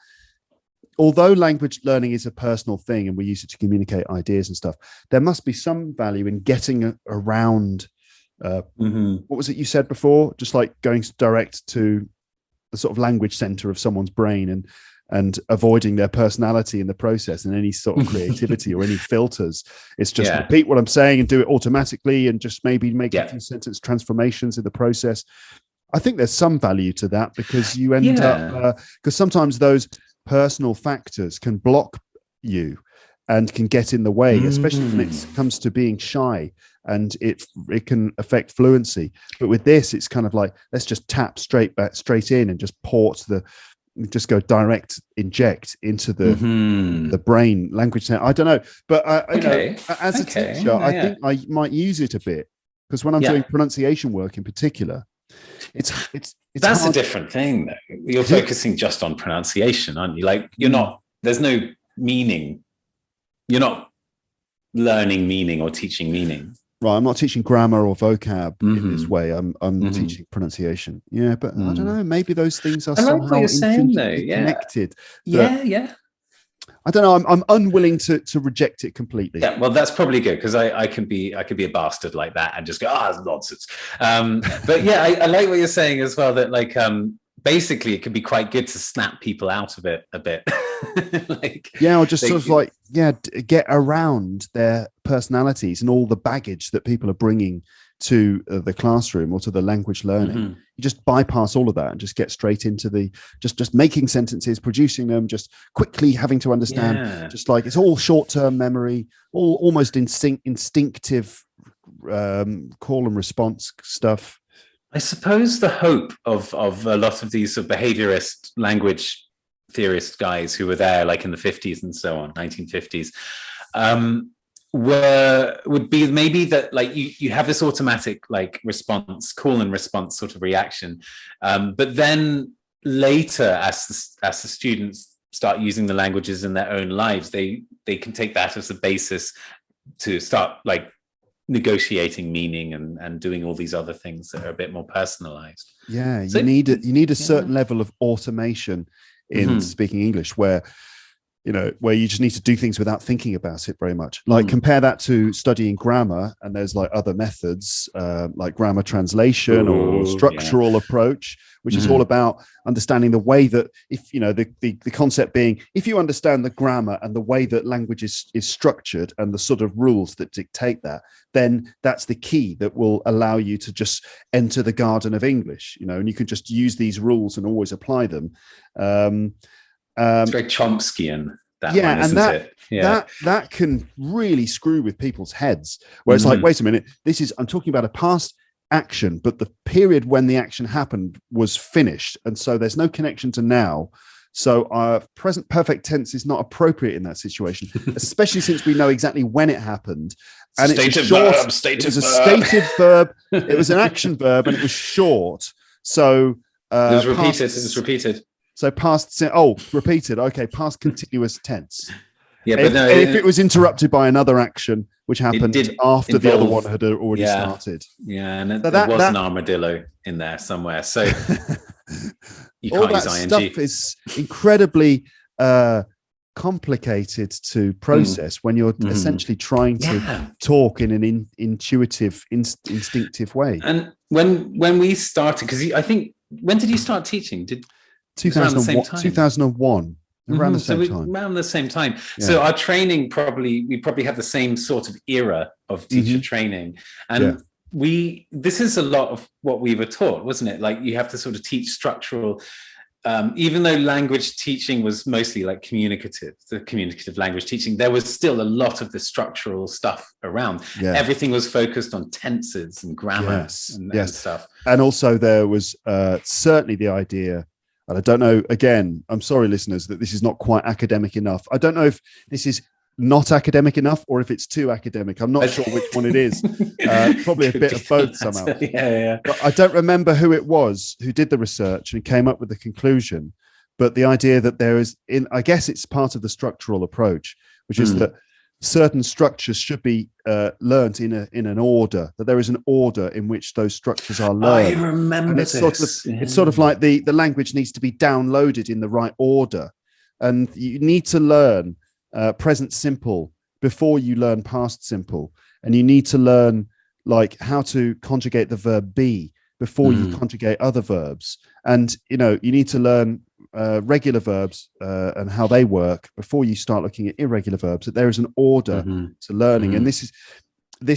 Although language learning is a personal thing and we use it to communicate ideas and stuff, there must be some value in getting around. What was it you said before? Just like going direct to the sort of language center of someone's brain and avoiding their personality in the process and any sort of creativity or any filters. It's just repeat what I'm saying and do it automatically, and just maybe make a few sentence transformations in the process. I think there's some value to that, because you end up, because sometimes those personal factors can block you and can get in the way, especially when it comes to being shy, and it can affect fluency. But with this, it's kind of like, let's just tap straight in and just just go direct inject into the brain language. I don't know, but as a teacher, I think I might use it a bit, because when I'm doing pronunciation work in particular, it's that's a different thing though. You're focusing just on pronunciation, aren't you? Like there's no meaning. You're not learning meaning or teaching meaning. Right, I'm not teaching grammar or vocab in this way. I'm teaching pronunciation. Yeah, but I don't know. Maybe those things are somehow connected. I don't know. I'm unwilling to reject it completely. Yeah, well, that's probably good, because I could be a bastard like that and just go, it's nonsense. But I like what you're saying as well. That like basically it could be quite good to snap people out of it a bit. Or just get around their personalities and all the baggage that people are bringing to the classroom or to the language learning. You just bypass all of that and just get straight into the just making sentences, producing them, just quickly having to understand. Just like it's all short-term memory, all almost instinctive call and response stuff. I suppose the hope of a lot of these sort of behaviorist language theorist guys who were there like in the 50s and so on, 1950s, would be maybe that like you have this automatic like response, call and response sort of reaction, but then later as the students start using the languages in their own lives, they can take that as a basis to start like negotiating meaning and doing all these other things that are a bit more personalized. You need a certain level of automation in speaking English, where where you just need to do things without thinking about it very much. Like compare that to studying grammar, and there's like other methods like grammar translation or structural approach, which is all about understanding the way that, if the concept being, if you understand the grammar and the way that language is structured and the sort of rules that dictate that, then that's the key that will allow you to just enter the garden of English, and you can just use these rules and always apply them. It's very Chomskyan, that one, isn't it? Yeah, that can really screw with people's heads, where it's like, wait a minute, I'm talking about a past action, but the period when the action happened was finished, and so there's no connection to now. So our present perfect tense is not appropriate in that situation, especially since we know exactly when it happened. And it was a stated verb. It was an action verb, and it was short. So it was repeated. So repeated. Okay, past continuous tense. Yeah, but if it was interrupted by another action, which happened after the other one had already started. Yeah, and there was an armadillo in there somewhere. So you can't use ing. Stuff is incredibly complicated to process when you're essentially trying to talk in an intuitive, instinctive way. And when we started, because I think, when did you start teaching? 2001. Around the same time. Around the same time. Yeah. So our training we probably have the same sort of era of teacher training. And this is a lot of what we were taught, wasn't it? Like, you have to sort of teach structural, even though language teaching was mostly like the communicative language teaching, there was still a lot of the structural stuff around. Yeah. Everything was focused on tenses and grammar and stuff. And also there was certainly the idea, and I don't know, again, I'm sorry, listeners, that this is not quite academic enough. I don't know if this is not academic enough or if it's too academic. I'm not sure which one it is. Probably a bit of both somehow. Yeah. But I don't remember who it was who did the research and came up with the conclusion. But the idea that there is, I guess it's part of the structural approach, which is that certain structures should be learnt in an order, that there is an order in which those structures are learned. I remember it's sort of like the language needs to be downloaded in the right order. And you need to learn present simple before you learn past simple. And you need to learn like how to conjugate the verb be before you conjugate other verbs. And, you need to learn regular verbs and how they work before you start looking at irregular verbs, that there is an order to learning. And this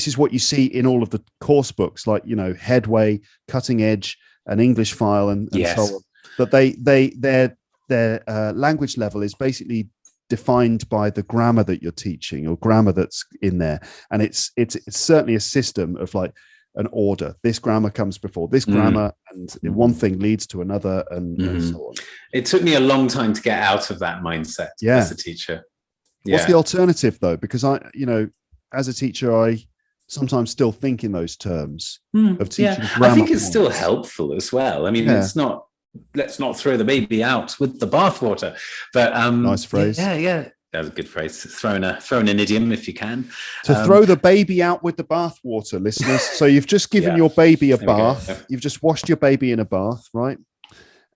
is what you see in all of the course books, like, Headway, Cutting Edge, and English File, and so on. That their language level is basically defined by the grammar that you're teaching, or grammar that's in there. And it's certainly a system of like an order. This grammar comes before this grammar, and one thing leads to another, and so on. It took me a long time to get out of that mindset as a teacher. What's the alternative though? Because as a teacher, I sometimes still think in those terms of teaching grammar. I think it's still helpful as well. I mean, it's not, let's not throw the baby out with the bathwater, but nice phrase. Yeah. That was a good phrase. Throw in an idiom if you can. To throw the baby out with the bathwater, listeners. So you've just given your baby a bath. You've just washed your baby in a bath, right?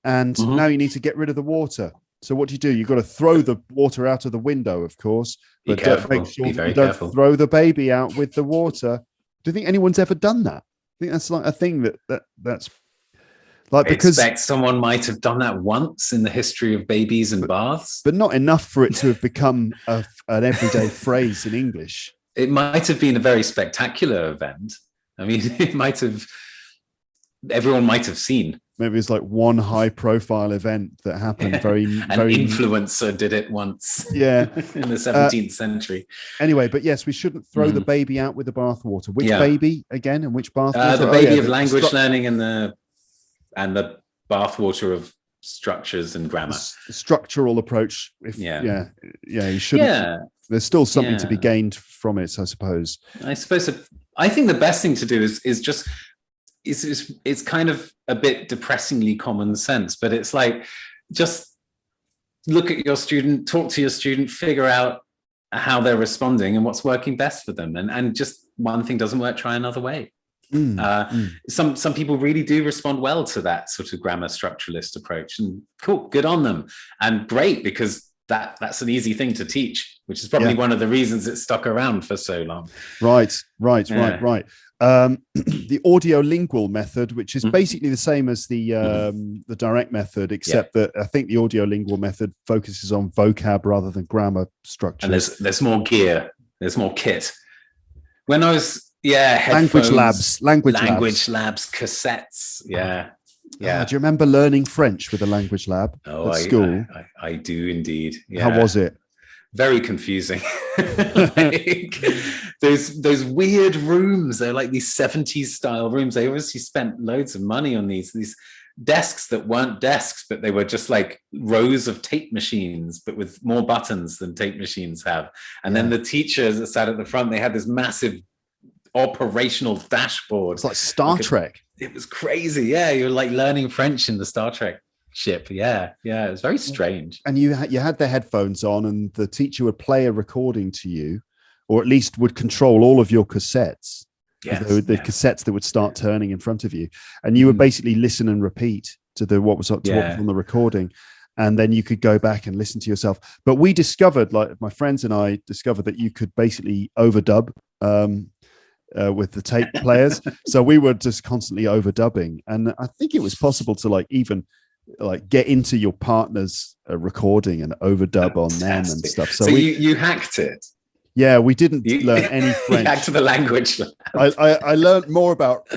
And now you need to get rid of the water. So what do? You've got to throw the water out of the window, of course. But make sure you don't throw the baby out with the water. Do you think anyone's ever done that? I think that's like a thing that's like, because expect someone might have done that once in the history of babies and baths, but not enough for it to have become an everyday phrase in English. It might have been a very spectacular event. I mean, everyone might have seen. Maybe it's like one high-profile event that happened. Very influencer did it once. Yeah, in the 17th century. Anyway, but yes, we shouldn't throw the baby out with the bathwater. Which baby again, and which bathwater? The baby of language learning and the bathwater of structures and grammar. Structural approach. You shouldn't. Yeah. There's still something to be gained from it, I suppose. I think the best thing to do is just. It's kind of a bit depressingly common sense, but it's like, just look at your student, talk to your student, figure out how they're responding and what's working best for them. And just one thing doesn't work, try another way. Some people really do respond well to that sort of grammar structuralist approach, and cool, good on them, and great, because that's an easy thing to teach, which is probably one of the reasons it stuck around for so long. Right. The audiolingual method, which is basically the same as the direct method, except that I think the audiolingual method focuses on vocab rather than grammar structure. And there's more gear, there's more kit. When I was language labs, cassettes, yeah. Do you remember learning French with a language lab at school? I do indeed. Yeah. How was it? Very confusing. Like, those weird rooms. They're like these 70s style rooms. They obviously spent loads of money on these desks that weren't desks, but they were just like rows of tape machines, but with more buttons than tape machines have. And then the teachers that sat at the front, they had this massive operational dashboard. It's like Star Trek. It was crazy. Yeah, you're like learning French in the Star Trek ship. Yeah, it was very strange. And you had the headphones on, and the teacher would play a recording to you, or at least would control all of your cassettes. Yes, the cassettes that would start turning in front of you, and you would basically listen and repeat to what was on the recording, and then you could go back and listen to yourself. But we discovered, like my friends and I discovered, that you could basically overdub with the tape players. So we were just constantly overdubbing, and I think it was possible to even get into your partner's recording and overdub on them and stuff. So you hacked it. Yeah, we didn't learn any French. Back to the language. I learned more about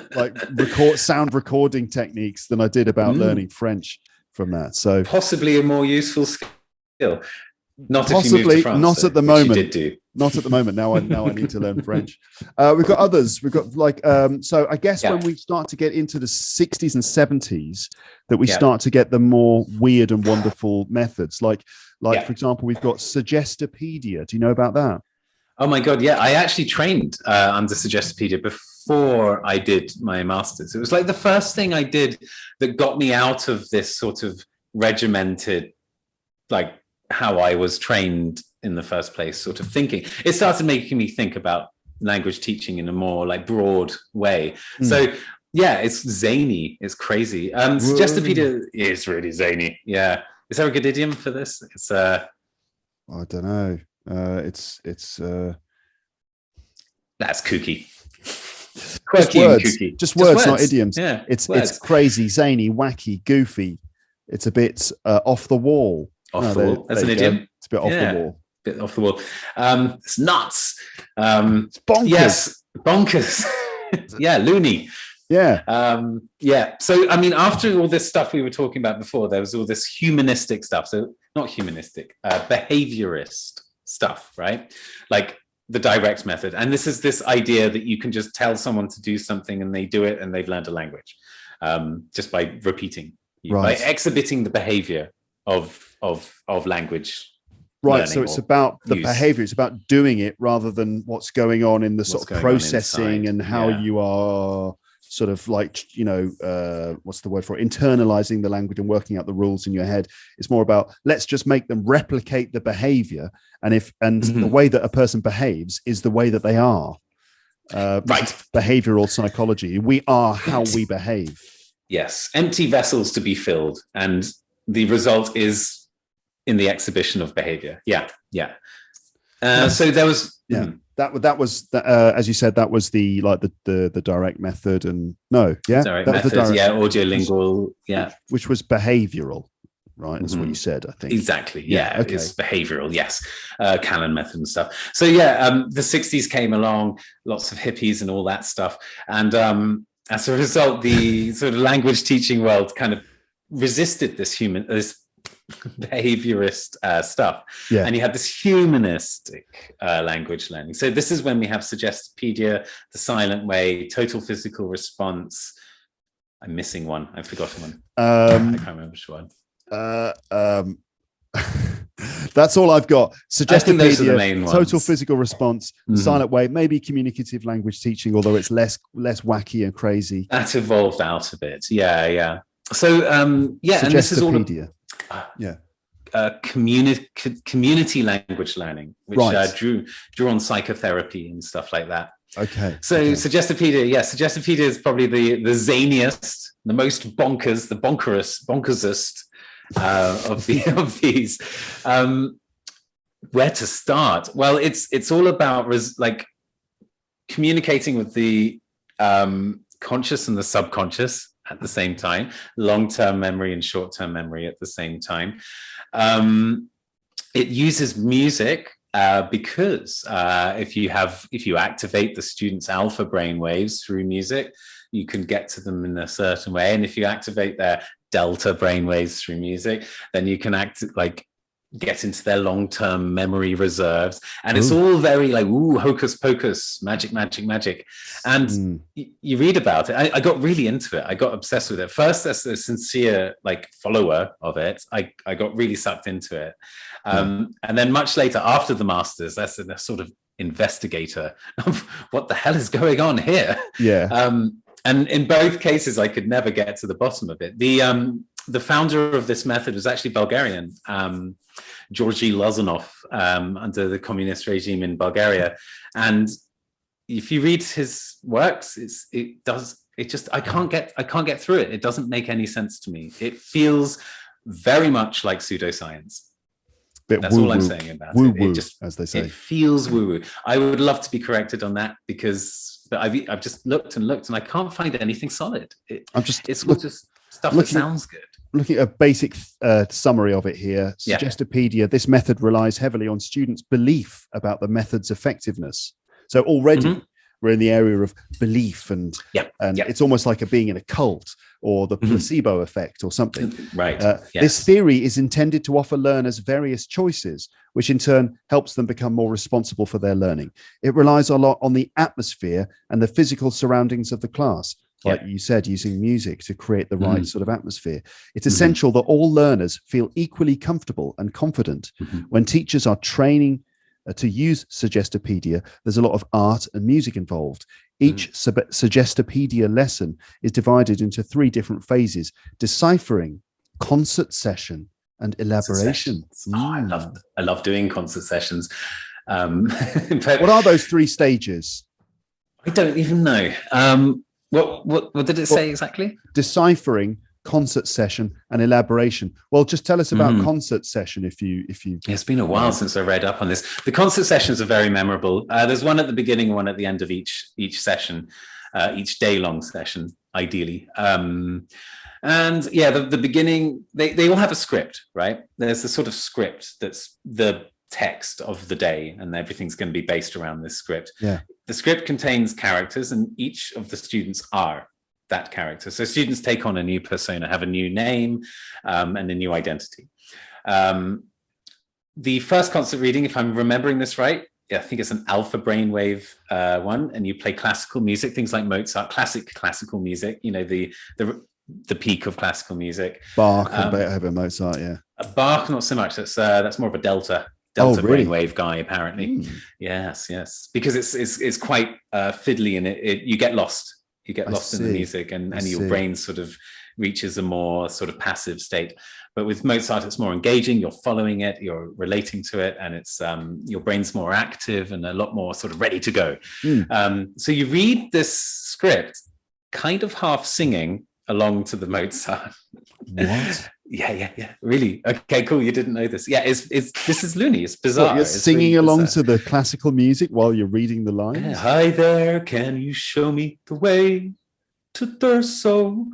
sound recording techniques than I did about learning French from that. So possibly a more useful skill. Not possibly, if you moved to France, not at the moment. You did do. Not at the moment. Now I need to learn French. We've got others. We've got so I guess when we start to get into the 60s and 70s, that we start to get the more weird and wonderful methods. Like for example, we've got Suggestopedia. Do you know about that? Oh my God, yeah. I actually trained under Suggestopedia before I did my master's. It was like the first thing I did that got me out of this sort of regimented, like how I was trained in the first place sort of thinking. It started making me think about language teaching in a more like broad way. So yeah, it's zany. It's crazy. Suggestopedia is really zany. Yeah. Is there a good idiom for this? It's I don't know. It's that's kooky. Quirky and kooky. Just words, not idioms. Yeah, it's crazy, zany, wacky, goofy. It's a bit off the wall. Off the wall. That's an idiom. It's a bit off the wall. Bit off the wall. It's nuts. It's bonkers. Yes, bonkers. Yeah, loony. Yeah. So, I mean, after all this stuff we were talking about before, there was all this humanistic stuff. So not humanistic, behaviorist stuff, right? Like the direct method. And this is this idea that you can just tell someone to do something and they do it and they've learned a language just by repeating, by exhibiting the behavior of language. Right. So it's about the behavior. It's about doing it rather than what's going on in the sort of processing and how you are sort of like, what's the word for it? Internalizing the language and working out the rules in your head. It's more about, let's just make them replicate the behavior. And the way that a person behaves is the way that they are. Right. Behavioral psychology. We are how we behave. Yes. Empty vessels to be filled. And the result is in the exhibition of behavior. Yeah. So there was... That was as you said, that was the direct method direct method, audiolingual, which was behavioral, right? That's what you said, I think. Exactly. Okay. It's behavioral. Yes, Canon method and stuff. So the 60s came along, lots of hippies and all that stuff, and as a result, the sort of language teaching world kind of resisted this behaviorist stuff, and you have this humanistic language learning. So this is when we have Suggestopedia, the silent way, total physical response. I'm missing one. I've forgotten one. I can't remember which one. That's all I've got. Suggestopedia, total physical response, silent way, maybe communicative language teaching, although it's less wacky and crazy. That evolved out of it. Yeah. So and this is all community language learning, which drew on psychotherapy and stuff like that. Okay. So Suggestopedia is probably the zaniest, the most bonkersest of these. where to start? Well, it's all about like communicating with the conscious and the subconscious at the same time, long-term memory and short-term memory at the same time. It uses music because if you activate the students' alpha brain waves through music, you can get to them in a certain way. And if you activate their delta brain waves through music, then you can get into their long-term memory reserves. And it's all very like, ooh, hocus pocus, magic, magic, magic. And you read about it. I got really into it. I got obsessed with it. First, as a sincere like follower of it, I got really sucked into it. And then much later, after the masters, that's a sort of investigator of what the hell is going on here. Yeah. And in both cases, I could never get to the bottom of it. The founder of this method was actually Bulgarian, Georgy Lozanov, under the communist regime in Bulgaria. And if you read his works, I can't get through it. It doesn't make any sense to me. It feels very much like pseudoscience. That's all I'm saying about it. It just, as they say, it feels woo-woo. I would love to be corrected on that but I've just looked and I can't find anything solid. It's all just stuff that sounds good. Looking at a basic summary of it here, Suggestopedia, this method relies heavily on students' belief about the method's effectiveness. So already we're in the area of belief, and it's almost like being in a cult or the placebo effect or something. Right. This theory is intended to offer learners various choices, which in turn helps them become more responsible for their learning. It relies a lot on the atmosphere and the physical surroundings of the class. Like you said, using music to create the right sort of atmosphere. It's essential that all learners feel equally comfortable and confident. When teachers are training to use Suggestopedia, there's a lot of art and music involved. Each Suggestopedia lesson is divided into 3 different phases: deciphering, concert session, and elaboration. I love doing concert sessions. What are those 3 stages? I don't even know. What did it say exactly? Deciphering, concert session, and elaboration. Well, just tell us about concert session if you It's been a while since I read up on this. The concert sessions are very memorable. There's one at the beginning, one at the end of each session, each day-long session, ideally. The beginning, they all have a script, right? There's a sort of script that's the text of the day, and everything's going to be based around this script. The script contains characters, and each of the students are that character. So students take on a new persona, have a new name, and a new identity. The first concert reading, if I'm remembering this right, I think it's an alpha brainwave one, and you play classical music, things like Mozart, classical music, the peak of classical music. Bach and Beethoven, Mozart, Bach, not so much. That's more of a delta brainwave guy, apparently. Yes, because it's quite fiddly, and you get lost. You get lost in the music, and your brain sort of reaches a more sort of passive state. But with Mozart, it's more engaging. You're following it, you're relating to it, and it's your brain's more active and a lot more sort of ready to go. So you read this script kind of half singing along to the Mozart. What? Yeah. Really? Okay, cool. You didn't know this. Yeah, this is loony. It's bizarre. What, you're singing really along to the classical music while you're reading the lines? Yeah. Hi there, can you show me the way to Thurso?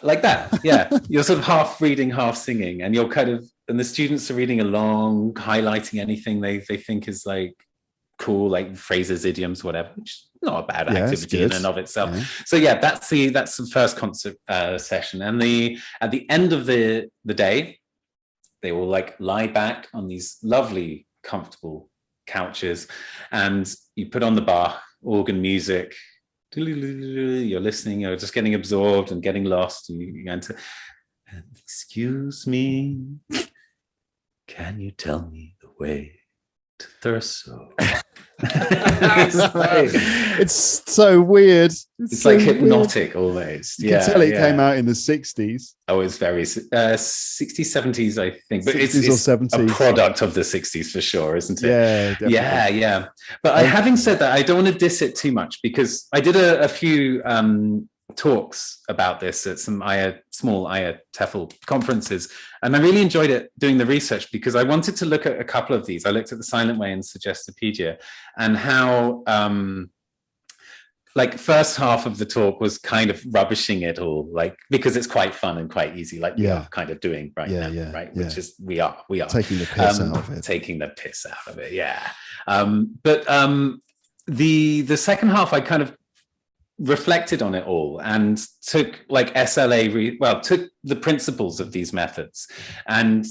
Like that. Yeah. You're sort of half reading, half singing, and and the students are reading along, highlighting anything they think is like cool, like phrases, idioms, whatever, which is not a bad activity in and of itself. So that's the first concert session. And at the end of the day, they will like lie back on these lovely, comfortable couches, and you put on the Bach organ music. You're listening, you're just getting absorbed and getting lost. You enter. Excuse me, can you tell me the way to Thurso? It's so weird. It's so like hypnotic weird. Almost. You can tell it came out in the 60s. Oh, it's very 60s, 70s, I think. But 60s or 70s. A product of the 60s for sure, isn't it? Yeah, definitely. Yeah. But having said that, I don't want to diss it too much, because I did a few talks about this at some small TEFL conferences, and I really enjoyed it doing the research because I wanted to look at a couple of these. I looked at the Silent Way and Suggestopedia, and how like first half of the talk was kind of rubbishing it all, like because it's quite fun and quite easy, like we are kind of doing right now, right? Which is we are taking the piss out of it. Taking the piss out of it, but the second half I kind of reflected on it all and took like took the principles of these methods and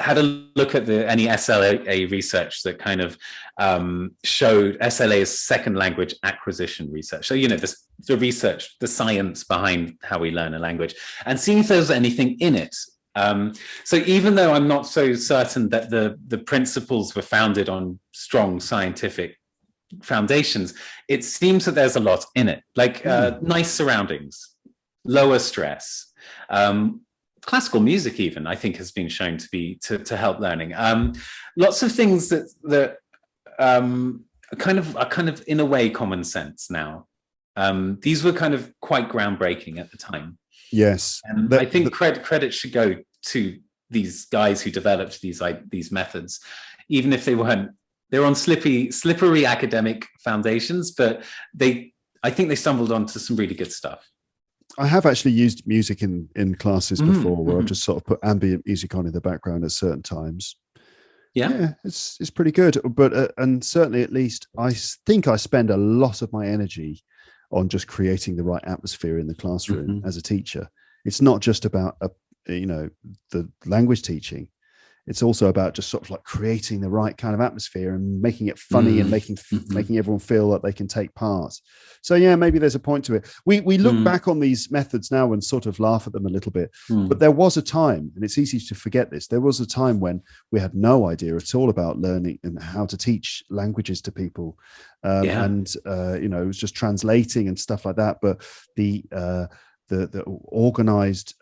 had a look at any SLA research that kind of showed SLA as second language acquisition research. So, the research, the science behind how we learn a language, and seeing if there's anything in it. So even though I'm not so certain that the principles were founded on strong scientific foundations, it seems that there's a lot in it, like nice surroundings, lower stress, classical music even, I think, has been shown to be to help learning. Lots of things that are kind of in a way common sense now. These were kind of quite groundbreaking at the time. Yes, and I think credit should go to these guys who developed these methods, even if they weren't. They're on slippery academic foundations, but I think they stumbled onto some really good stuff. I have actually used music in classes before, where I just sort of put ambient music on in the background at certain times. Yeah, it's pretty good. But and certainly, at least, I think I spend a lot of my energy on just creating the right atmosphere in the classroom as a teacher. It's not just about the language teaching. It's also about just sort of like creating the right kind of atmosphere and making it funny and making everyone feel that they can take part. So yeah, maybe there's a point to it. We look back on these methods now and sort of laugh at them a little bit, but there was a time, and it's easy to forget this, there was a time when we had no idea at all about learning and how to teach languages to people. And it was just translating and stuff like that. But the organized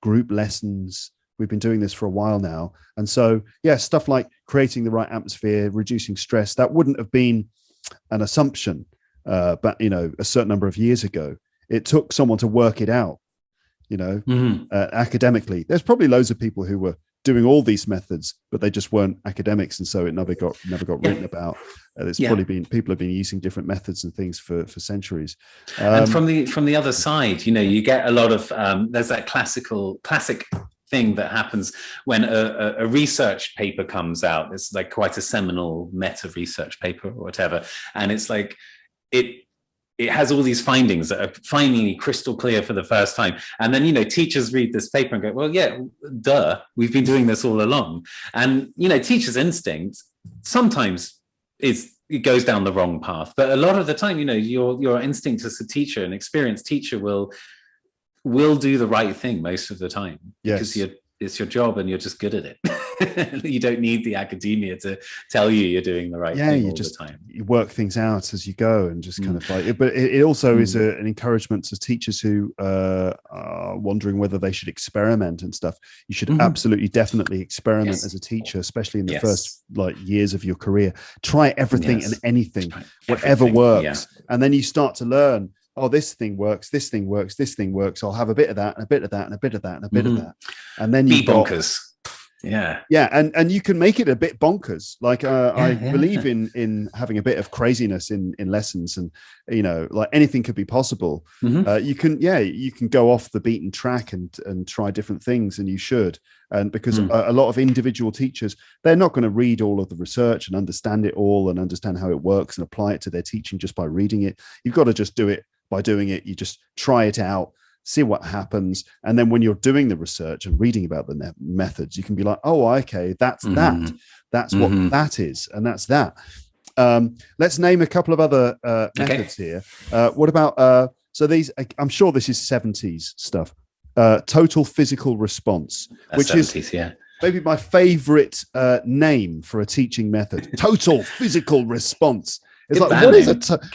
group lessons, we've been doing this for a while now. And so, stuff like creating the right atmosphere, reducing stress, that wouldn't have been an assumption, but, a certain number of years ago. It took someone to work it out, academically. There's probably loads of people who were doing all these methods, but they just weren't academics. And so it never got written about. There's probably been, people have been using different methods and things for centuries. And from the other side, you get a lot of, there's that classic thing that happens when a research paper comes out. It's like quite a seminal meta research paper or whatever, and it's like it has all these findings that are finally crystal clear for the first time, and then teachers read this paper and go, well, yeah, duh, we've been doing this all along. And teachers' instinct sometimes it goes down the wrong path, but a lot of the time, your instinct as a teacher, an experienced teacher, will do the right thing most of the time, because it's your job and you're just good at it. You don't need the academia to tell you you're doing the right thing all the time. You work things out as you go and just kind of like it. But it also is an encouragement to teachers who are wondering whether they should experiment and stuff. You should absolutely, definitely experiment as a teacher, especially in the first years of your career. Try everything and anything, whatever works. And then you start to learn, oh, this thing works, this thing works, this thing works. I'll have a bit of that and a bit of that and a bit of that and a bit of that. And then you bonkers. And you can make it a bit bonkers. Like I believe in having a bit of craziness in lessons, and like anything could be possible. You can go off the beaten track and try different things, and you should. And because a lot of individual teachers, they're not going to read all of the research and understand it all and understand how it works and apply it to their teaching just by reading it. You've got to just do it by doing it. You just try it out, see what happens, and then when you're doing the research and reading about the methods, you can be like, oh, okay, that's that's what that is, and that's that. Let's name a couple of other methods here. What about so these, I'm sure this is 70s stuff. Total physical response, which 70s, is maybe my favorite name for a teaching method. Total physical response. It's Good like,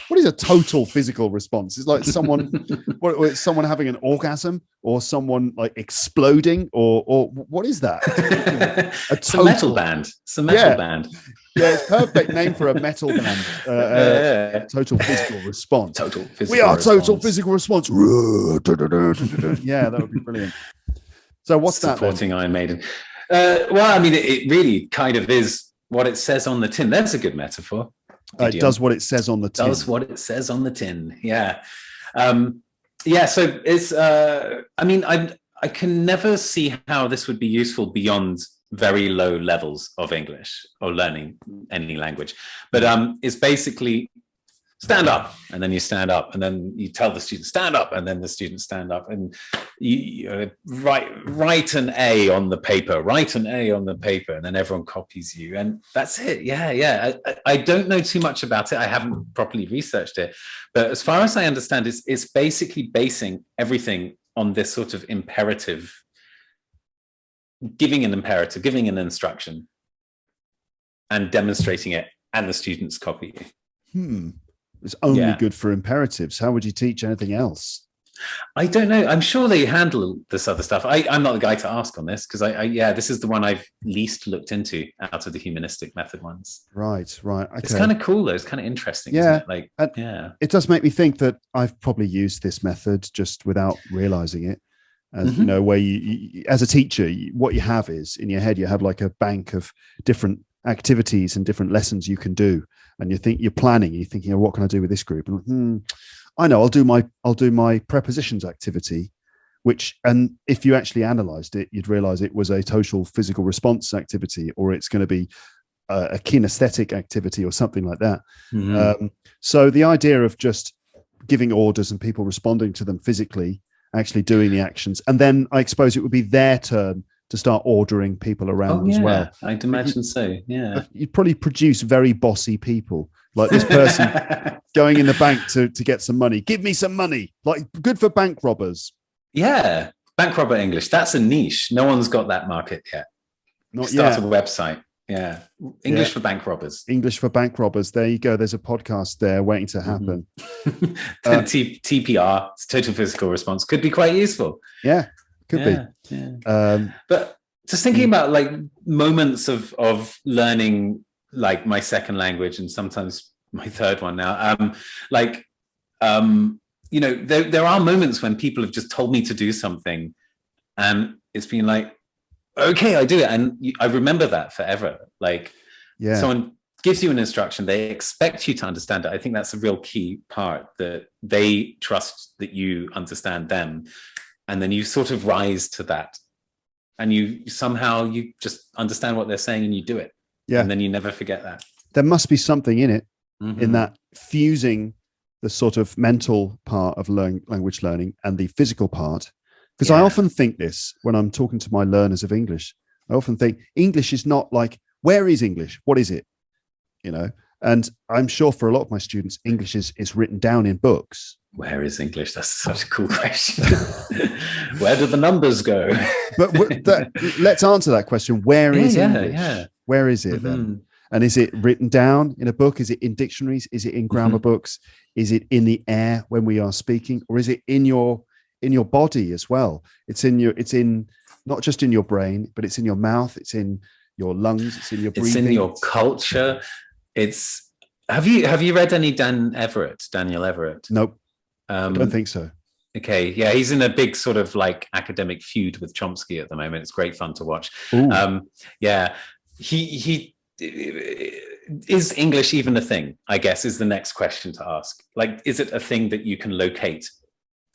what is a total physical response? It's like someone, it's someone having an orgasm, or someone like exploding, or what is that? It's a metal band. It's a metal band. Yeah, it's perfect name for a metal band. Total physical response. Total physical we are response. total physical response. Yeah, that would be brilliant. So what's supporting Iron Maiden? Well, I mean, it really kind of is what it says on the tin. There's a good metaphor. It does what it says on the tin. Does what it says on the tin. Yeah. Yeah. So it's, I mean, I can never see how this would be useful beyond very low levels of English or learning any language. But it's basically stand up, and then you stand up, and then you tell the student stand up, and then the students stand up, and you write an A on the paper, and then everyone copies you, and that's it. Yeah. I don't know too much about it. I haven't properly researched it, but as far as I understand, it's basically basing everything on this sort of imperative, giving an instruction, and demonstrating it, and the students copy you. It's only good for imperatives. How would you teach anything else? I don't know. I'm sure they handle this other stuff. I'm not the guy to ask on this, because this is the one I've least looked into out of the humanistic method ones. Right. Okay. It's kind of cool though. It's kind of interesting. Yeah. Isn't it? It does make me think that I've probably used this method just without realizing it. As you know, where you as a teacher, what you have is in your head, you have like a bank of different activities and different lessons you can do, and you're planning, you're thinking, what can I do with this group? And I know I'll do my prepositions activity, and if you actually analyzed it, you'd realize it was a total physical response activity, or it's going to be a kinesthetic activity or something like that. So the idea of just giving orders and people responding to them physically, actually doing the actions, and then I suppose it would be their turn to start ordering people around as well. I'd imagine so. Yeah, you'd probably produce very bossy people, like this person going in the bank to get some money. Give me some money, like good for bank robbers. Yeah, bank robber English. That's a niche. No one's got that market yet. Start a website. Yeah, English for bank robbers. English for bank robbers. There you go. There's a podcast there waiting to happen. TPR, total physical response, could be quite useful. Yeah, could be. Yeah. But just thinking about like moments of learning, like my second language and sometimes my third one now. You know, there are moments when people have just told me to do something, and it's been like, okay, I do it. And I remember that forever. Like someone gives you an instruction, they expect you to understand it. I think that's a real key part, that they trust that you understand them. And then you sort of rise to that. And you just understand what they're saying and you do it. Yeah. And then you never forget that. There must be something in it, in that fusing the sort of mental part of language learning and the physical part. Because I often think this when I'm talking to my learners of English. I often think English is not like, where is English? What is it? You know, and I'm sure for a lot of my students, English is written down in books. Where is English? That's such a cool question. Where do the numbers go? But let's answer that question. Where is English? Yeah. Where is it then? And is it written down in a book? Is it in dictionaries? Is it in grammar books? Is it in the air when we are speaking? Or is it in your body as well? It's in not just in your brain, but it's in your mouth, it's in your lungs, it's in your breathing. It's in your culture. It's have you read any Daniel Everett? Nope. I don't think so. Okay, yeah, he's in a big sort of like academic feud with Chomsky at the moment. It's great fun to watch. Yeah, he is English even a thing, I guess, is the next question to ask. Like, is it a thing that you can locate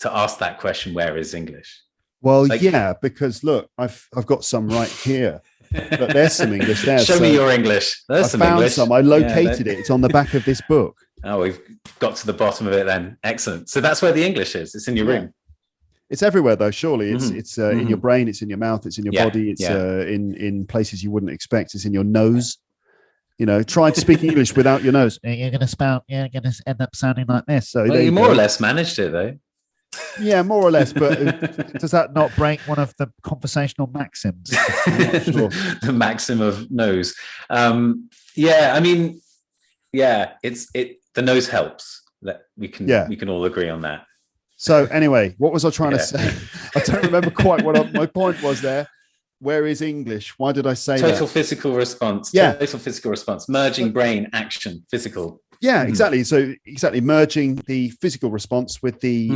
to ask that question, where is English? Well, yeah, because look, I've got some right here. But there's some English there. Show me your English. There's some English. I located it. It's on the back of this book. Oh, we've got to the bottom of it then. Excellent. So that's where the English is. It's in your room. It's everywhere though, surely. It's in your brain, it's in your mouth, it's in your body, it's in places you wouldn't expect. It's in your nose. You know, try to speak English without your nose. You're going to end up sounding like this. So you more or less managed it though. Yeah, more or less, but does that not break one of the conversational maxims? I'm not sure. The maxim of nose. Yeah, I mean, yeah, the nose helps. That we can all agree on that. So anyway, what was I trying to say? I don't remember quite what my point was there. Where is English? Why did I say total physical response? Yeah, total physical response, merging brain, action, physical. Yeah, exactly. So exactly merging the physical response with the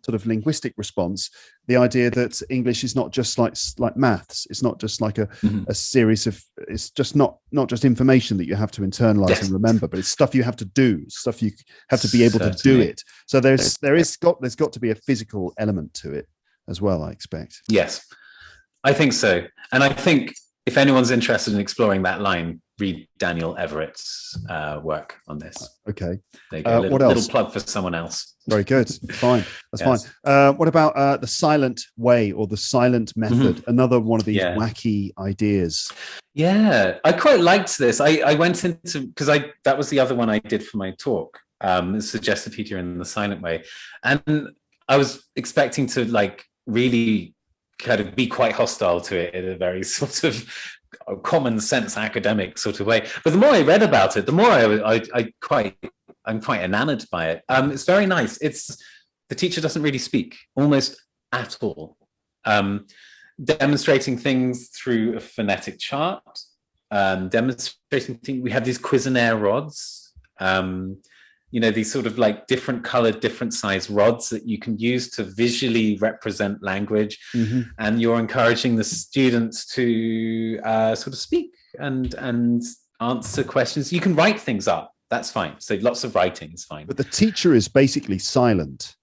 sort of linguistic response. The idea that English is not just like maths. It's not just like a series of. It's just not just information that you have to internalize and remember, but it's stuff you have to do. Stuff you have to be able to do it. So there's got to be a physical element to it as well, I expect. Yes, I think so. And I think if anyone's interested in exploring that line, read Daniel Everett's work on this. Okay. There you go. What else? Little plug for someone else. Very good. Fine. That's fine. What about the silent way or the silent method? Another one of these wacky ideas. Yeah, I quite liked this. I went into, because that was the other one I did for my talk, Suggestopedia in the silent way. And I was expecting to like really kind of be quite hostile to it in a very sort of common sense academic sort of way. But the more I read about it, the more I'm quite enamored by it. It's very nice. The teacher doesn't really speak almost at all. Demonstrating things through a phonetic chart, demonstrating things. We have these Cuisenaire rods, these sort of like different colored, different size rods that you can use to visually represent language. And you're encouraging the students to sort of speak and answer questions. You can write things up. That's fine. So lots of writing is fine. But the teacher is basically silent,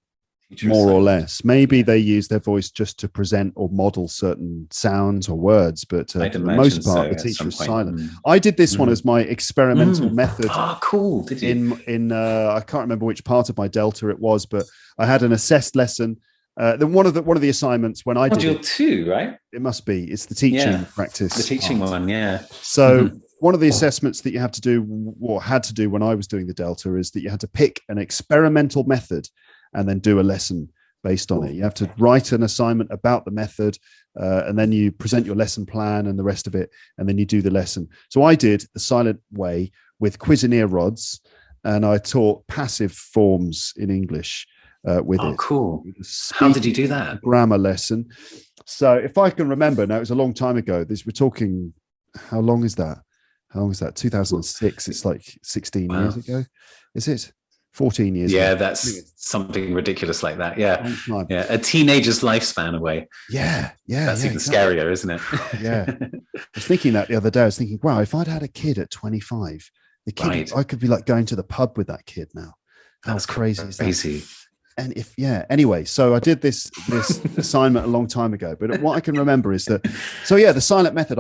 more or less. Maybe they use their voice just to present or model certain sounds or words, but for the most part, the teacher is silent. I did this one as my experimental method. Oh, cool. Did you? In I can't remember which part of my Delta it was, but I had an assessed lesson. Then one of the assignments when I did Module 2, right? It must be. It's the teaching practice. The teaching one, yeah. So one of the assessments that you have to do, or had to do when I was doing the Delta, is that you had to pick an experimental method and then do a lesson based on it. You have to write an assignment about the method, and then you present your lesson plan and the rest of it, and then you do the lesson. So I did the silent way with Cuisenaire rods, and I taught passive forms in English with it. Oh, cool. How did you do that? Grammar lesson. So if I can remember, now it was a long time ago. We're talking, how long is that? 2006. It's like 16 years ago. Is it? 14 years ago. That's something ridiculous like that. Yeah. A teenager's lifespan away. That's even scarier, isn't it? I was thinking that the other day. I was thinking, wow, if I'd had a kid at 25, I could be like going to the pub with that kid now. That's crazy. Crazy. And anyway, so I did this assignment a long time ago, but what I can remember is that, the silent method,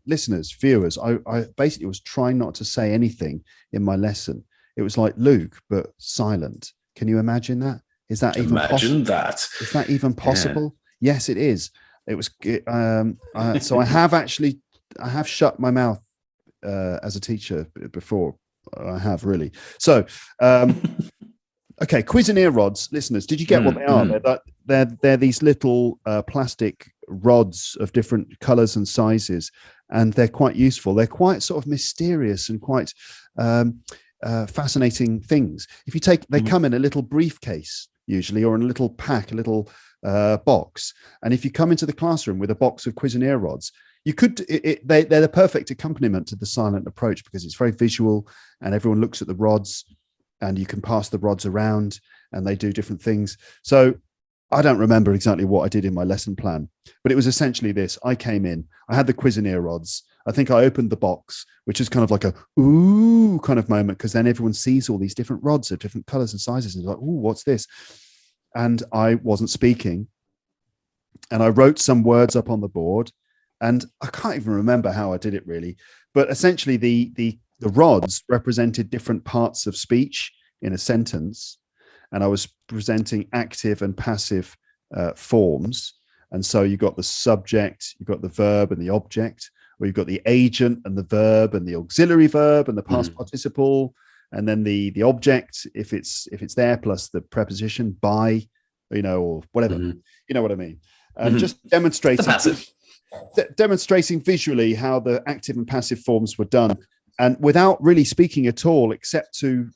listeners, viewers, I basically was trying not to say anything in my lesson. It was like Luke, but silent. Can you imagine that? Is that even possible? Is that even possible? Yeah. Yes, it is. It was, so I have shut my mouth as a teacher before. I have really. So, okay, Cuisenaire rods, listeners, did you get what they are? They're these little plastic rods of different colors and sizes, and they're quite useful. They're quite sort of mysterious and quite fascinating things. If you they come in a little briefcase usually, or in a little pack, a little box. And if you come into the classroom with a box of Cuisenaire rods, you could, they're the perfect accompaniment to the silent approach because it's very visual and everyone looks at the rods. And you can pass the rods around and they do different things. So I don't remember exactly what I did in my lesson plan, but it was essentially this. I came in, I had the Cuisenaire rods. I think I opened the box, which is kind of like a ooh kind of moment, because then everyone sees all these different rods of different colors and sizes and like, ooh, what's this? And I wasn't speaking. And I wrote some words up on the board, and I can't even remember how I did it really. But essentially the rods represented different parts of speech in a sentence, and I was presenting active and passive forms. And so you got the subject, you've got the verb and the object, or you've got the agent and the verb and the auxiliary verb and the past participle, and then the object if it's there, plus the preposition by, or whatever. You know what I mean? And just demonstrating visually how the active and passive forms were done. and without really speaking at all, except to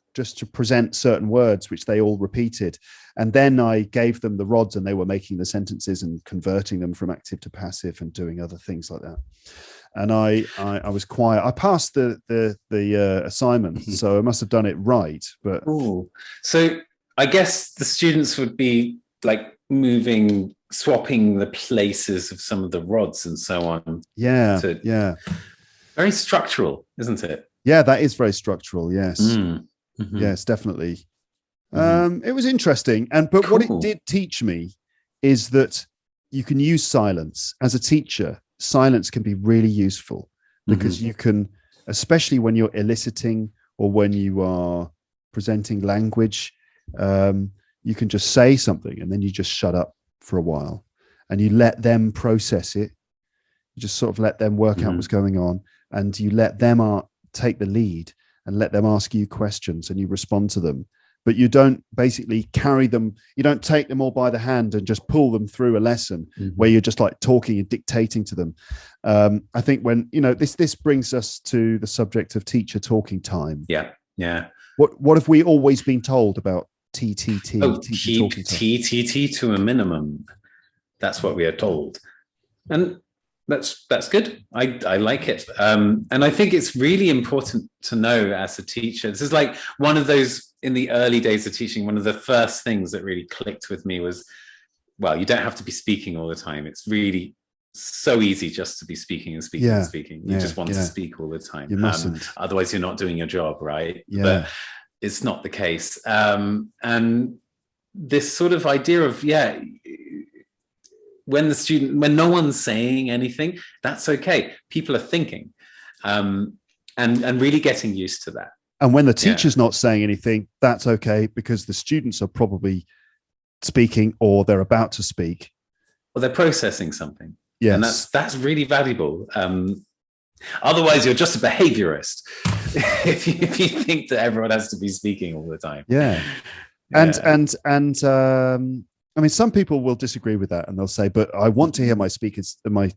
present certain words, which they all repeated. And then I gave them the rods, and they were making the sentences and converting them from active to passive and doing other things like that. And I was quiet. I passed the assignment, so I must have done it right. But so I guess the students would be like swapping the places of some of the rods and so on. Yeah. Very structural, isn't it? Yeah, that is very structural. Yes. Yes, definitely. It was interesting. But cool. What it did teach me is that you can use silence as a teacher. Silence can be really useful because you can, especially when you're eliciting or when you are presenting language, you can just say something and then you just shut up for a while and you let them process it. You just sort of let them work out what's going on, and you let them take the lead and let them ask you questions and you respond to them. But you don't basically carry them. You don't take them all by the hand and just pull them through a lesson where you're just like talking and dictating to them. I think when, this brings us to the subject of teacher talking time. Yeah. What have we always been told about TTT? Keep TTT to a minimum. That's what we are told. And that's good. I like it. And I think it's really important to know as a teacher. This is like one of those, in the early days of teaching, one of the first things that really clicked with me was, well, you don't have to be speaking all the time. It's really so easy just to be speaking and speaking and speaking. You just want to speak all the time. You mustn't. Otherwise you're not doing your job, right? Yeah. But it's not the case. And this sort of idea of, when no one's saying anything, that's okay. People are thinking, and really getting used to that. And when the teacher's not saying anything, that's okay, because the students are probably speaking or they're about to speak. Or they're processing something. Yes. And that's really valuable. Otherwise, you're just a behaviorist if you think that everyone has to be speaking all the time. Yeah. And I mean, some people will disagree with that and they'll say, but I want to hear my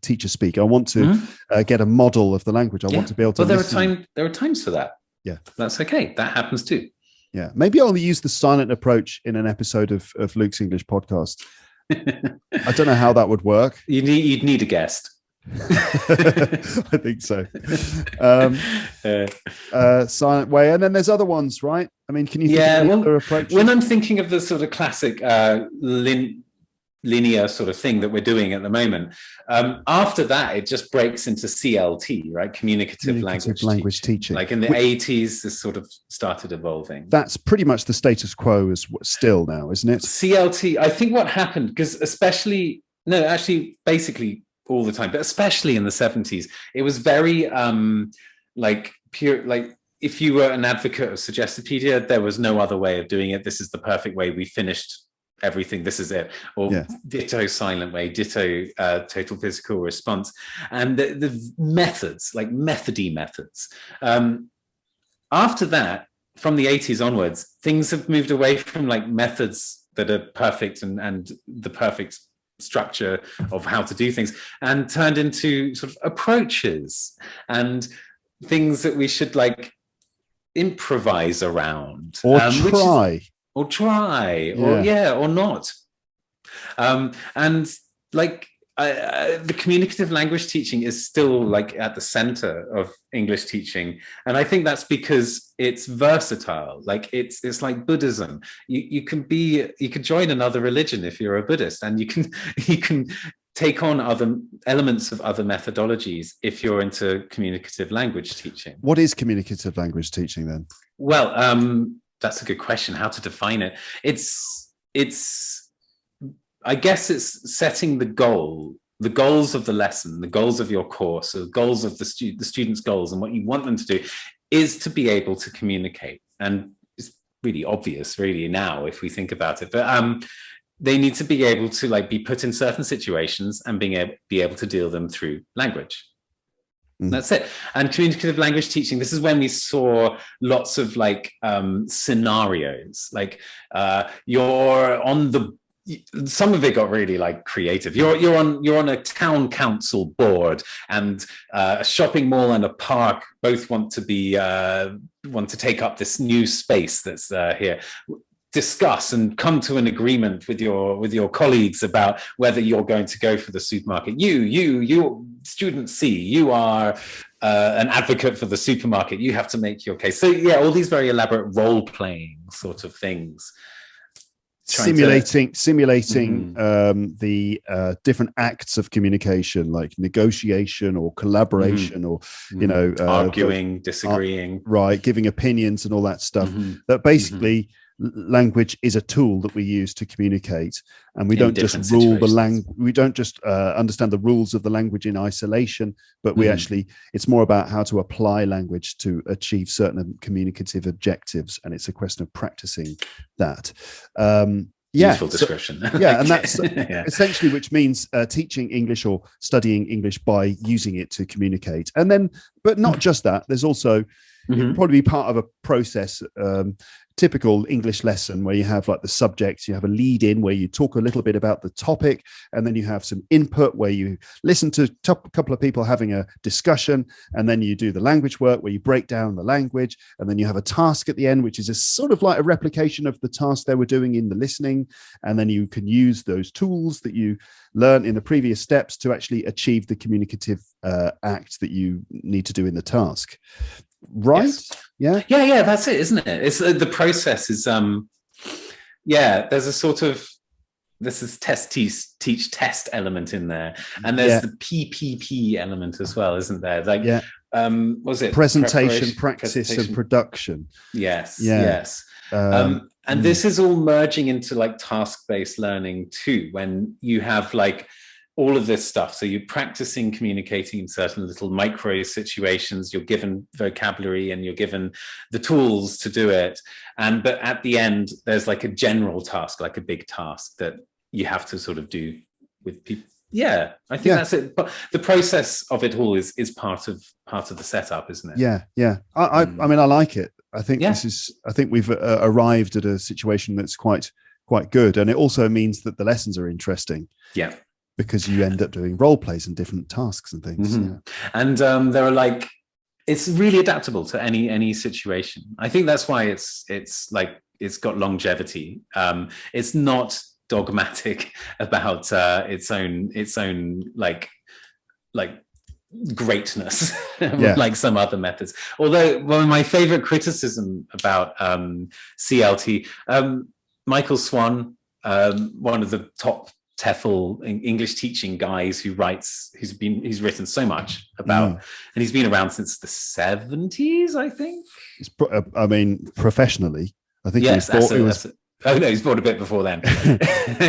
teacher speak. I want to get a model of the language. I want to be able to listen. There are times for that. Yeah. That's okay. That happens too. Yeah. Maybe I'll use the silent approach in an episode of Luke's English podcast. I don't know how that would work. You'd need a guest. I think so. Silent way, and then there's other ones, right? I mean, can you think of other approaches? When I'm thinking of the sort of classic linear sort of thing that we're doing at the moment, after that it just breaks into CLT, right? Communicative language teaching. Like in the 80s, this sort of started evolving. That's pretty much the status quo as still now, isn't it? CLT, I think what happened, because basically all the time, but especially in the 70s, it was very pure, like if you were an advocate of Suggestopedia, there was no other way of doing it. This is the perfect way. We finished everything. This is it. Or ditto silent way, ditto total physical response. And the methods, like methody methods. After that, from the 80s onwards, things have moved away from like methods that are perfect and the perfect structure of how to do things, and turned into sort of approaches and things that we should like improvise around or not. And like the communicative language teaching is still like at the center of English teaching, and I think that's because it's versatile. Like it's like Buddhism. You could join another religion if you're a Buddhist, and you can take on other elements of other methodologies if you're into communicative language teaching. What is communicative language teaching then? Well, that's a good question. How to define it? I guess it's setting the goals of the lesson, the goals of your course, the goals of the student's goals, and what you want them to do is to be able to communicate. And it's really obvious, really, now, if we think about it. But they need to be able to like be put in certain situations and be able to deal them through language. That's it. And communicative language teaching, this is when we saw lots of like scenarios, like you're on the some of it got really like creative. You're on a town council board, and a shopping mall and a park both want to take up this new space that's here. Discuss and come to an agreement with your colleagues about whether you're going to go for the supermarket. You student C, you are an advocate for the supermarket. You have to make your case. So yeah, all these very elaborate role playing sort of things. Simulating the different acts of communication, like negotiation or collaboration, or arguing, disagreeing, right, giving opinions and all that stuff. That basically language is a tool that we use to communicate, and we don't just rule the language. We don't just understand the rules of the language in isolation, but we actually, it's more about how to apply language to achieve certain communicative objectives, and it's a question of practicing that. Useful description. And that's essentially, which means teaching English or studying English by using it to communicate. And then, but not just that, there's also, it would probably be part of a process, typical English lesson where you have like the subject, you have a lead in where you talk a little bit about the topic, and then you have some input where you listen to a couple of people having a discussion, and then you do the language work where you break down the language, and then you have a task at the end, which is a sort of like a replication of the task they were doing in the listening, and then you can use those tools that you learn in the previous steps to actually achieve the communicative act that you need to do in the task. Right? Yes. Yeah, that's it, isn't it? It's the process is there's a sort of, this is teach test element in there, and there's the PPP element as well, isn't there? Like was it presentation, practice, and production? Yes. And this is all merging into like task-based learning too, when you have like all of this stuff. So you're practicing communicating in certain little micro situations, you're given vocabulary and you're given the tools to do it. But at the end, there's like a general task, like a big task that you have to sort of do with people. Yeah, I think that's it. But the process of it all is part of the setup, isn't it? Yeah. I mean, I like it. I think I think we've arrived at a situation that's quite good. And it also means that the lessons are interesting. Yeah. Because you end up doing role plays and different tasks and things. And there are like, it's really adaptable to any situation. I think that's why it's like, it's got longevity. It's not dogmatic about its own like greatness, like some other methods. Although one of my favorite criticism about CLT, Michael Swan, one of the top TEFL English teaching guys who's written so much about, and he's been around since the 70s, I think. I mean, professionally, I think. Yes, oh no, he's bought a bit before then.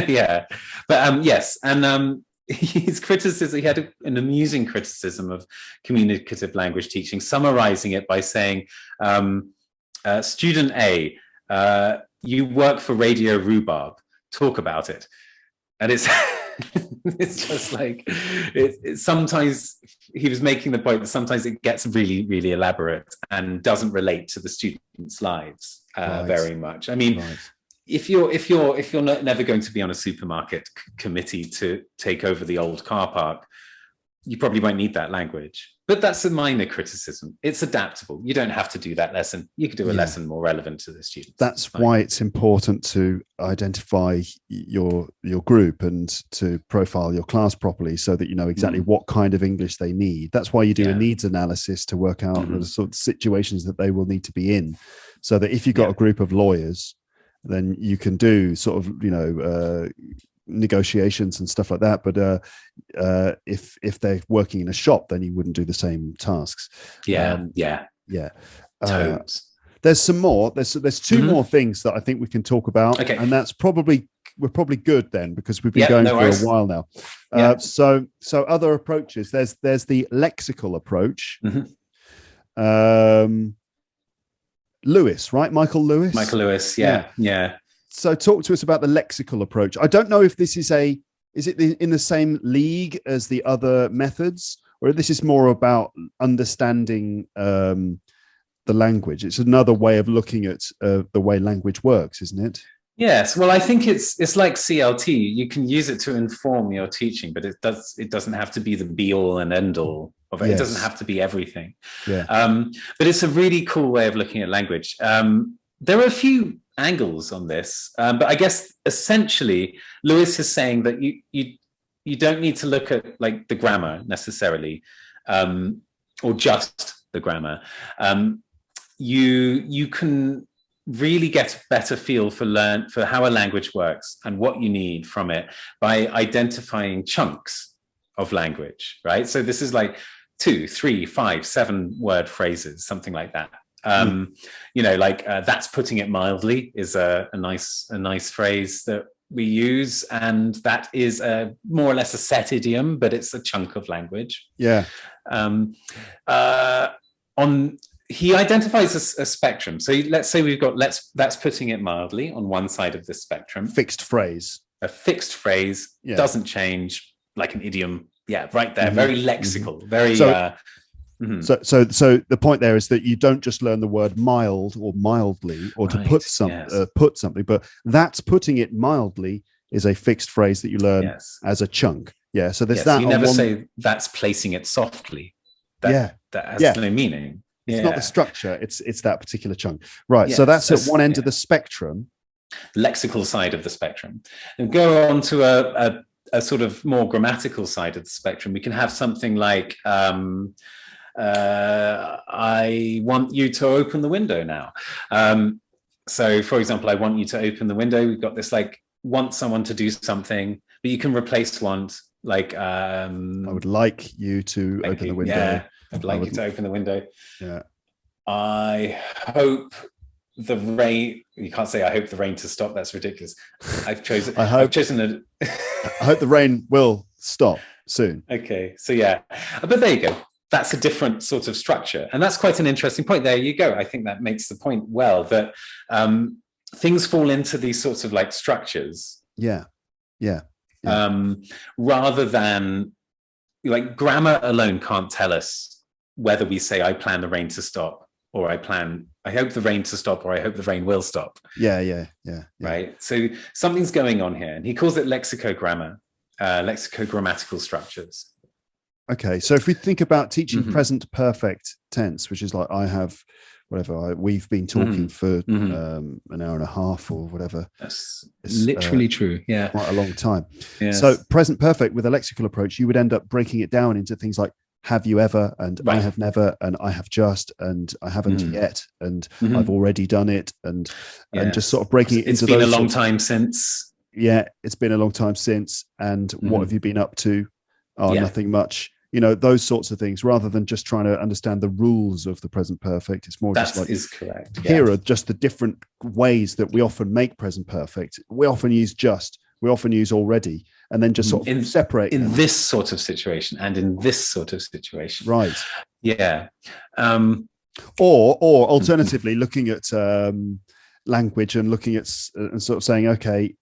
Yeah, but yes, and his criticism, he had an amusing criticism of communicative language teaching, summarizing it by saying, student A, you work for Radio Rhubarb, talk about it. And it's it's just like sometimes he was making the point that sometimes it gets really, really elaborate and doesn't relate to the students' lives very much. I mean, if you're never going to be on a supermarket committee to take over the old car park, you probably won't need that language. But that's a minor criticism. It's adaptable. You don't have to do that lesson. You could do a lesson more relevant to the students. That's why it's important to identify your group and to profile your class properly so that you know exactly what kind of English they need. That's why you do a needs analysis to work out the sort of situations that they will need to be in. So that if you've got a group of lawyers, then you can do sort of, negotiations and stuff like that, but if they're working in a shop, then you wouldn't do the same tasks. There's some more. There's two more things that I think we can talk about, and that's we're probably good then, because we've been going for a while now. So other approaches. There's the lexical approach. Lewis, right? Michael Lewis. Yeah. So talk to us about the lexical approach. I don't know if this is it in the same league as the other methods, or this is more about understanding the language. It's another way of looking at the way language works, isn't it? Yes, well, I think it's like CLT. You can use it to inform your teaching, but it doesn't have to be the be all and end all of it. Yes. It doesn't have to be everything. Yeah. But it's a really cool way of looking at language. There are a few angles on this, but I guess essentially Lewis is saying that you don't need to look at like the grammar necessarily, or just the grammar. You can really get a better feel for how a language works and what you need from it by identifying chunks of language, right? So this is like 2, 3, 5, 7 word phrases, something like that. You know, like that's putting it mildly is a nice phrase that we use, and that is more or less a set idiom, but it's a chunk of language. Yeah. He identifies a spectrum. So let's say we've got that's putting it mildly on one side of the spectrum. Fixed phrase. A fixed phrase doesn't change, like an idiom. Yeah, right there. Very lexical. Very. So the point there is that you don't just learn the word mild or mildly or to put something, but that's putting it mildly is a fixed phrase that you learn as a chunk. Yeah. So there's that. You never say that's placing it softly. That has no meaning. It's not the structure, it's that particular chunk. Right. Yes, so that's at one end of the spectrum. Lexical side of the spectrum. And go on to a sort of more grammatical side of the spectrum. We can have something like, I want you to open the window now. So for example, I want you to open the window. We've got this like, want someone to do something, but you can replace want like... I would like you to open the window. Yeah. I'd like you to open the window. Yeah. I hope the rain. You can't say I hope the rain to stop. That's ridiculous. I've chosen. I hope the rain will stop soon. Okay. So yeah, but there you go. That's a different sort of structure, and that's quite an interesting point. There you go. I think that makes the point well that things fall into these sorts of like structures. Yeah. Yeah. Rather than like grammar alone can't tell us whether we say I plan the rain to stop, or I hope the rain to stop, or I hope the rain will stop. Yeah. Right. So something's going on here, and he calls it lexicogrammar, lexicogrammatical structures. Okay. So if we think about teaching present perfect tense, which is like I have, we've been talking for an hour and a half or whatever. That's literally true. Yeah. Quite a long time. Yes. So present perfect with a lexical approach, you would end up breaking it down into things like have you ever, and I have never, and I have just, and I haven't yet, and I've already done it, and just sort of breaking it into those. It's been a long time since. Yeah, it's been a long time since. And what have you been up to? Oh, nothing much. You know, those sorts of things, rather than just trying to understand the rules of the present perfect. It's more just like, is correct. Here are just the different ways that we often make present perfect. We often use just, we often use already, and then just sort of separate in this sort of situation and in this sort of situation. Right. Yeah. Or alternatively, looking at language and looking at and sort of saying, okay,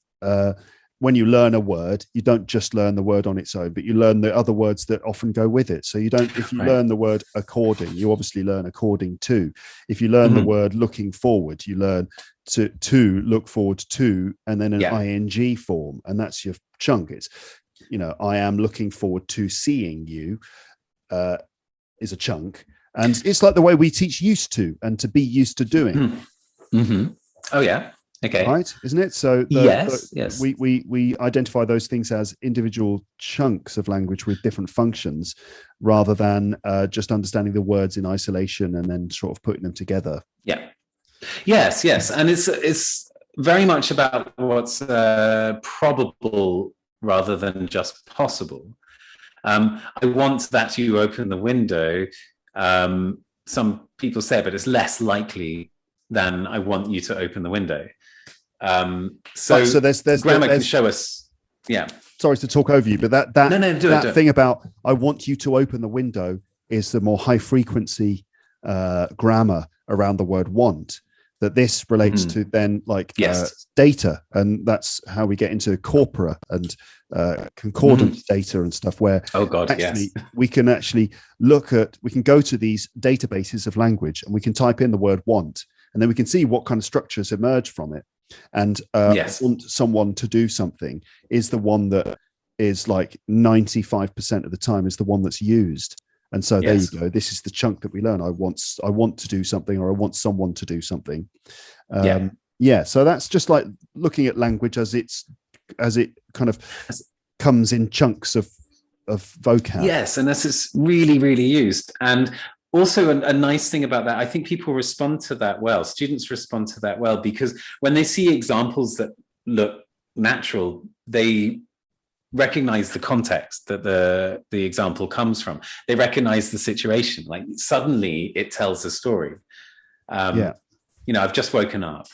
when you learn a word, you don't just learn the word on its own, but you learn the other words that often go with it. So you don't, if you learn the word according, you obviously learn according to. If you learn the word looking forward, you learn to look forward to, and then an ing form, and that's your chunk. It's, you know, I am looking forward to seeing you is a chunk. And it's like the way we teach used to and to be used to doing. Oh, yeah. Okay. Right, isn't it? So yes. We identify those things as individual chunks of language with different functions, rather than just understanding the words in isolation and then sort of putting them together. Yeah. Yes. And it's very much about what's probable rather than just possible. I want that you open the window. Some people say, but it's less likely than I want you to open the window. So there's grammar can show us. Yeah. Sorry to talk over you, but that thing about I want you to open the window is the more high frequency grammar around the word want. That this relates to then like data, and that's how we get into corpora and concordant data and stuff. Where we can actually we can go to these databases of language and we can type in the word want, and then we can see what kind of structures emerge from it. And Yes. want someone to do something is the one that is like 95% of the time is the one that's used. And so there you go. This is the chunk that we learn. I want to do something, or I want someone to do something. So that's just like looking at language as it kind of comes in chunks of vocab. Yes, and this is really, really used. And also a nice thing about that, I think people respond to that well. Students respond to that well, because when they see examples that look natural, they recognize the context that the example comes from. They recognize the situation. Like suddenly it tells a story. I've just woken up.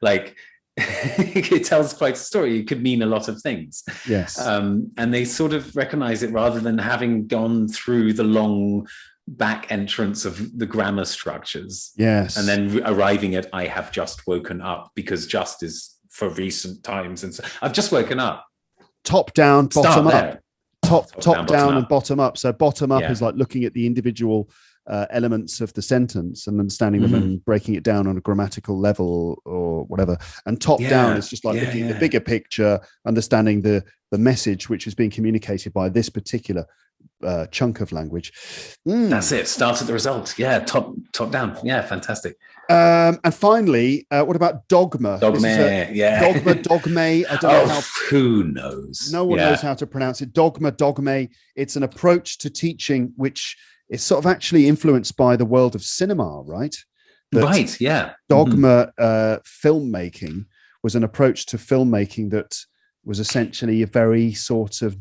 Like it tells quite a story. It could mean a lot of things. Yes. And they sort of recognize it rather than having gone through the long back entrance of the grammar structures. Yes. And then arriving at I have just woken up, because just is for recent times. And so I've just woken up. Top down, bottom up. Top down and bottom up. So bottom up is like looking at the individual elements of the sentence and understanding them and breaking it down on a grammatical level or whatever. And top down is just like looking at the bigger picture, understanding the message which is being communicated by this particular chunk of language. That's it. Start at the result. Yeah, top down. Yeah, fantastic. And finally, what about dogma? Dogme, Dogme. I don't know how. Who knows? No one knows how to pronounce it. Dogme. It's an approach to teaching which is sort of actually influenced by the world of cinema, right? Right. Yeah. Dogma filmmaking was an approach to filmmaking that was essentially a very sort of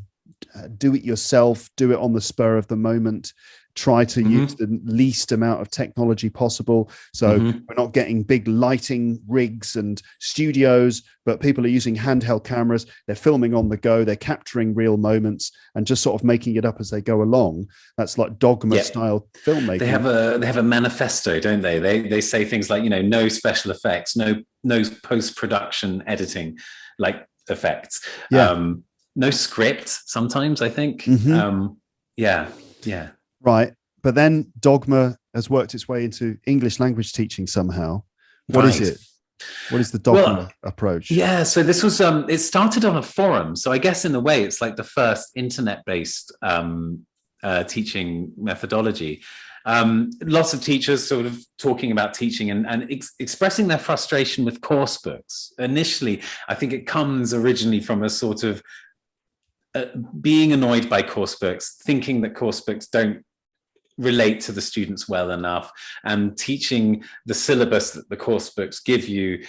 do it yourself, do it on the spur of the moment, try to use the least amount of technology possible. So we're not getting big lighting rigs and studios, but people are using handheld cameras. They're filming on the go. They're capturing real moments and just sort of making it up as they go along. That's like dogma style filmmaking. They have a manifesto, don't they? They say things like, no special effects, no post-production editing like effects. No script sometimes, I think. Right. But then dogma has worked its way into English language teaching somehow. What is it? What is the dogma approach? Yeah, so this was, it started on a forum. So I guess in a way it's like the first internet-based teaching methodology. Lots of teachers sort of talking about teaching and expressing their frustration with course books. Initially, I think it comes originally from a sort of being annoyed by course books, thinking that course books don't relate to the students well enough, and teaching the syllabus that the course books give you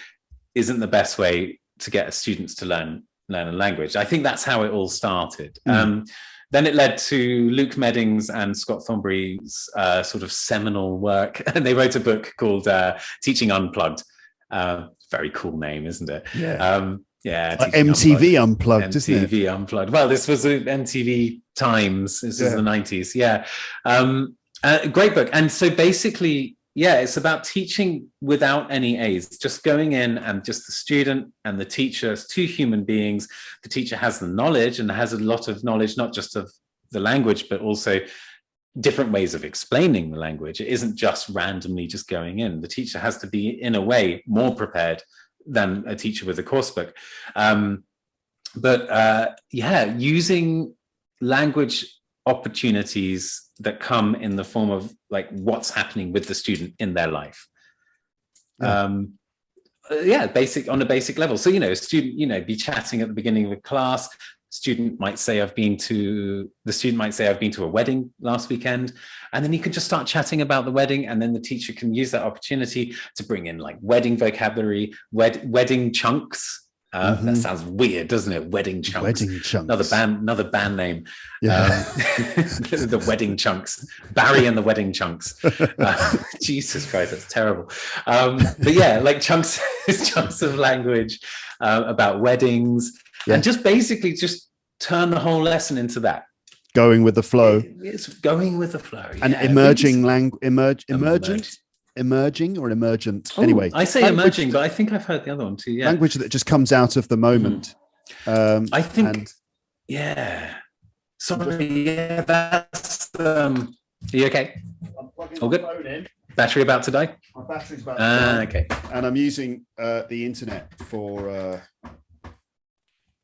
isn't the best way to get students to learn a language. I think that's how it all started. Then it led to Luke Meddings and Scott Thornbury's sort of seminal work, and they wrote a book called Teaching Unplugged. Very cool name, isn't it? Like MTV Unplugged, isn't it? MTV Unplugged. Well, this was MTV Times. This is the 90s. Great book. And so basically, it's about teaching without any aids, just going in and just the student and the teacher as two human beings. The teacher has the knowledge and has a lot of knowledge, not just of the language, but also different ways of explaining the language. It isn't just randomly just going in. The teacher has to be, in a way, more prepared than a teacher with a course book. Using language opportunities that come in the form of like what's happening with the student in their life. Basic on a basic level. So, a student, be chatting at the beginning of a class. The student might say, I've been to a wedding last weekend. And then you can just start chatting about the wedding. And then the teacher can use that opportunity to bring in like wedding vocabulary, wedding chunks. That sounds weird, doesn't it? Wedding Chunks. Wedding Chunks. Another band name. The Wedding Chunks. Barry and the Wedding Chunks. Jesus Christ, that's terrible. Like chunks of language about weddings. And just basically just turn the whole lesson into that. Going with the flow. It's going with the flow. And emerging language, emerging or emergent. Anyway, I say emerging, but I think I've heard the other one too. Yeah. Language that just comes out of the moment. I think, sorry, that's Are you okay? I'm plugging All my good? phone in. Battery about to die? My battery's about to die. Okay. And I'm using the internet for...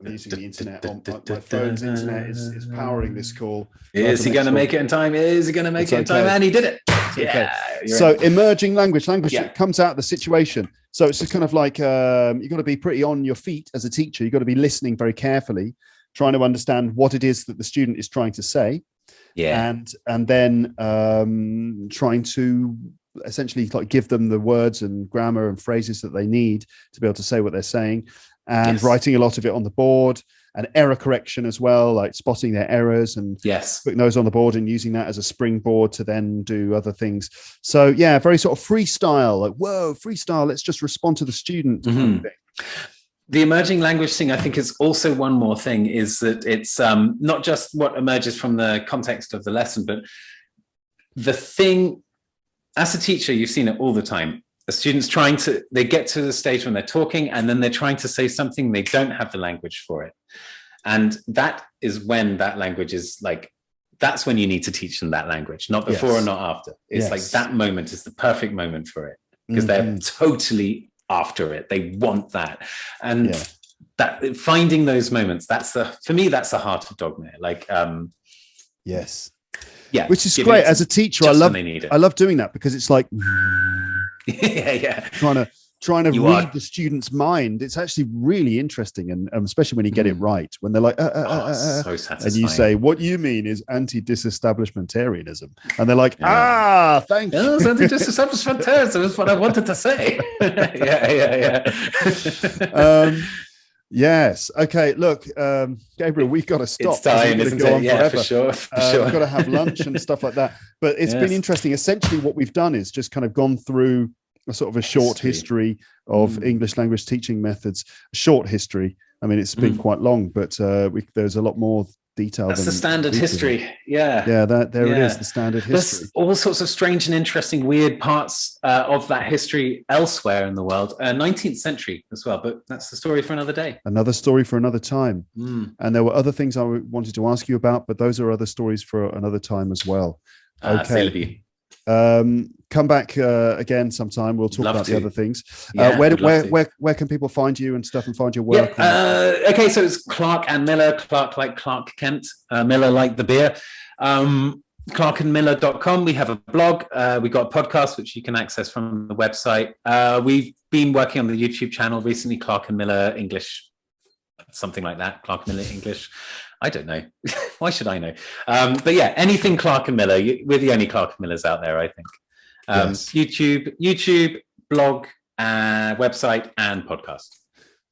I'm using the internet on my phone's internet is powering this call. Is he going to make it in time? Is he going to make it in time? And he did it. Okay. So emerging language that comes out of the situation. So it's just kind of like you've got to be pretty on your feet as a teacher. You've got to be listening very carefully, trying to understand what it is that the student is trying to say. Yeah. And then trying to essentially like give them the words and grammar and phrases that they need to be able to say what they're saying. And writing a lot of it on the board, and error correction as well, like spotting their errors and putting those on the board and using that as a springboard to then do other things. So yeah, very sort of freestyle, like, whoa, freestyle, let's just respond to the student. Mm-hmm. The emerging language thing, I think, is also one more thing, is that it's not just what emerges from the context of the lesson, but the thing, as a teacher, you've seen it all the time. The students they get to the stage when they're talking and then they're trying to say something, they don't have the language for it. And that is when that language is like, that's when you need to teach them that language, not before or not after. It's like that moment is the perfect moment for it, because they're totally after it. They want that. And that finding those moments, for me, that's the heart of dogme. Like, yeah, which is great. As a teacher, I love doing that, because it's like, trying to read the student's mind. It's actually really interesting, and especially when you get it right, when they're like, so satisfying. And you say, what you mean is anti-disestablishmentarianism, and they're like, thank you. It's anti-disestablishmentarianism is what I wanted to say. Yes. Okay. Look, Gabriel, we've got to stop. It's time, isn't it? Yeah, for sure. We've got to have lunch and stuff like that. But it's been interesting. Essentially, what we've done is just kind of gone through a sort of a short history of English language teaching methods. A short history. I mean, it's been quite long, but there's a lot more detail. That's the standard history. Yeah. Yeah. There it is. The standard history. There's all sorts of strange and interesting, weird parts of that history elsewhere in the world. 19th century as well, but that's the story for another day. Another story for another time. And there were other things I wanted to ask you about, but those are other stories for another time as well. Okay. Come back again sometime. We'll talk about the other things. Where can people find you and stuff, and find your work? Okay, so it's Clark and Miller. Clark like Clark Kent, Miller like the beer. clarkandmiller.com. We have a blog. We got a podcast which you can access from the website. We've been working on the YouTube channel recently, Clark and Miller English, something like that. Clark and Miller English. I don't know. Why should I know? But yeah, anything Clark and Miller. We're the only Clark and Millers out there, I think. YouTube, blog, website, and podcast.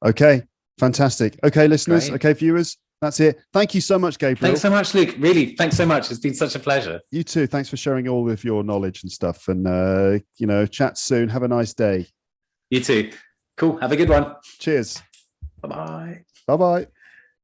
Okay, fantastic. Okay, listeners. Great. Okay, viewers. That's it. Thank you so much, Gabriel. Thanks so much, Luke. Really, thanks so much. It's been such a pleasure. You too. Thanks for sharing all of your knowledge and stuff. And chat soon. Have a nice day. You too. Cool. Have a good one. Cheers. Bye-bye. Bye-bye.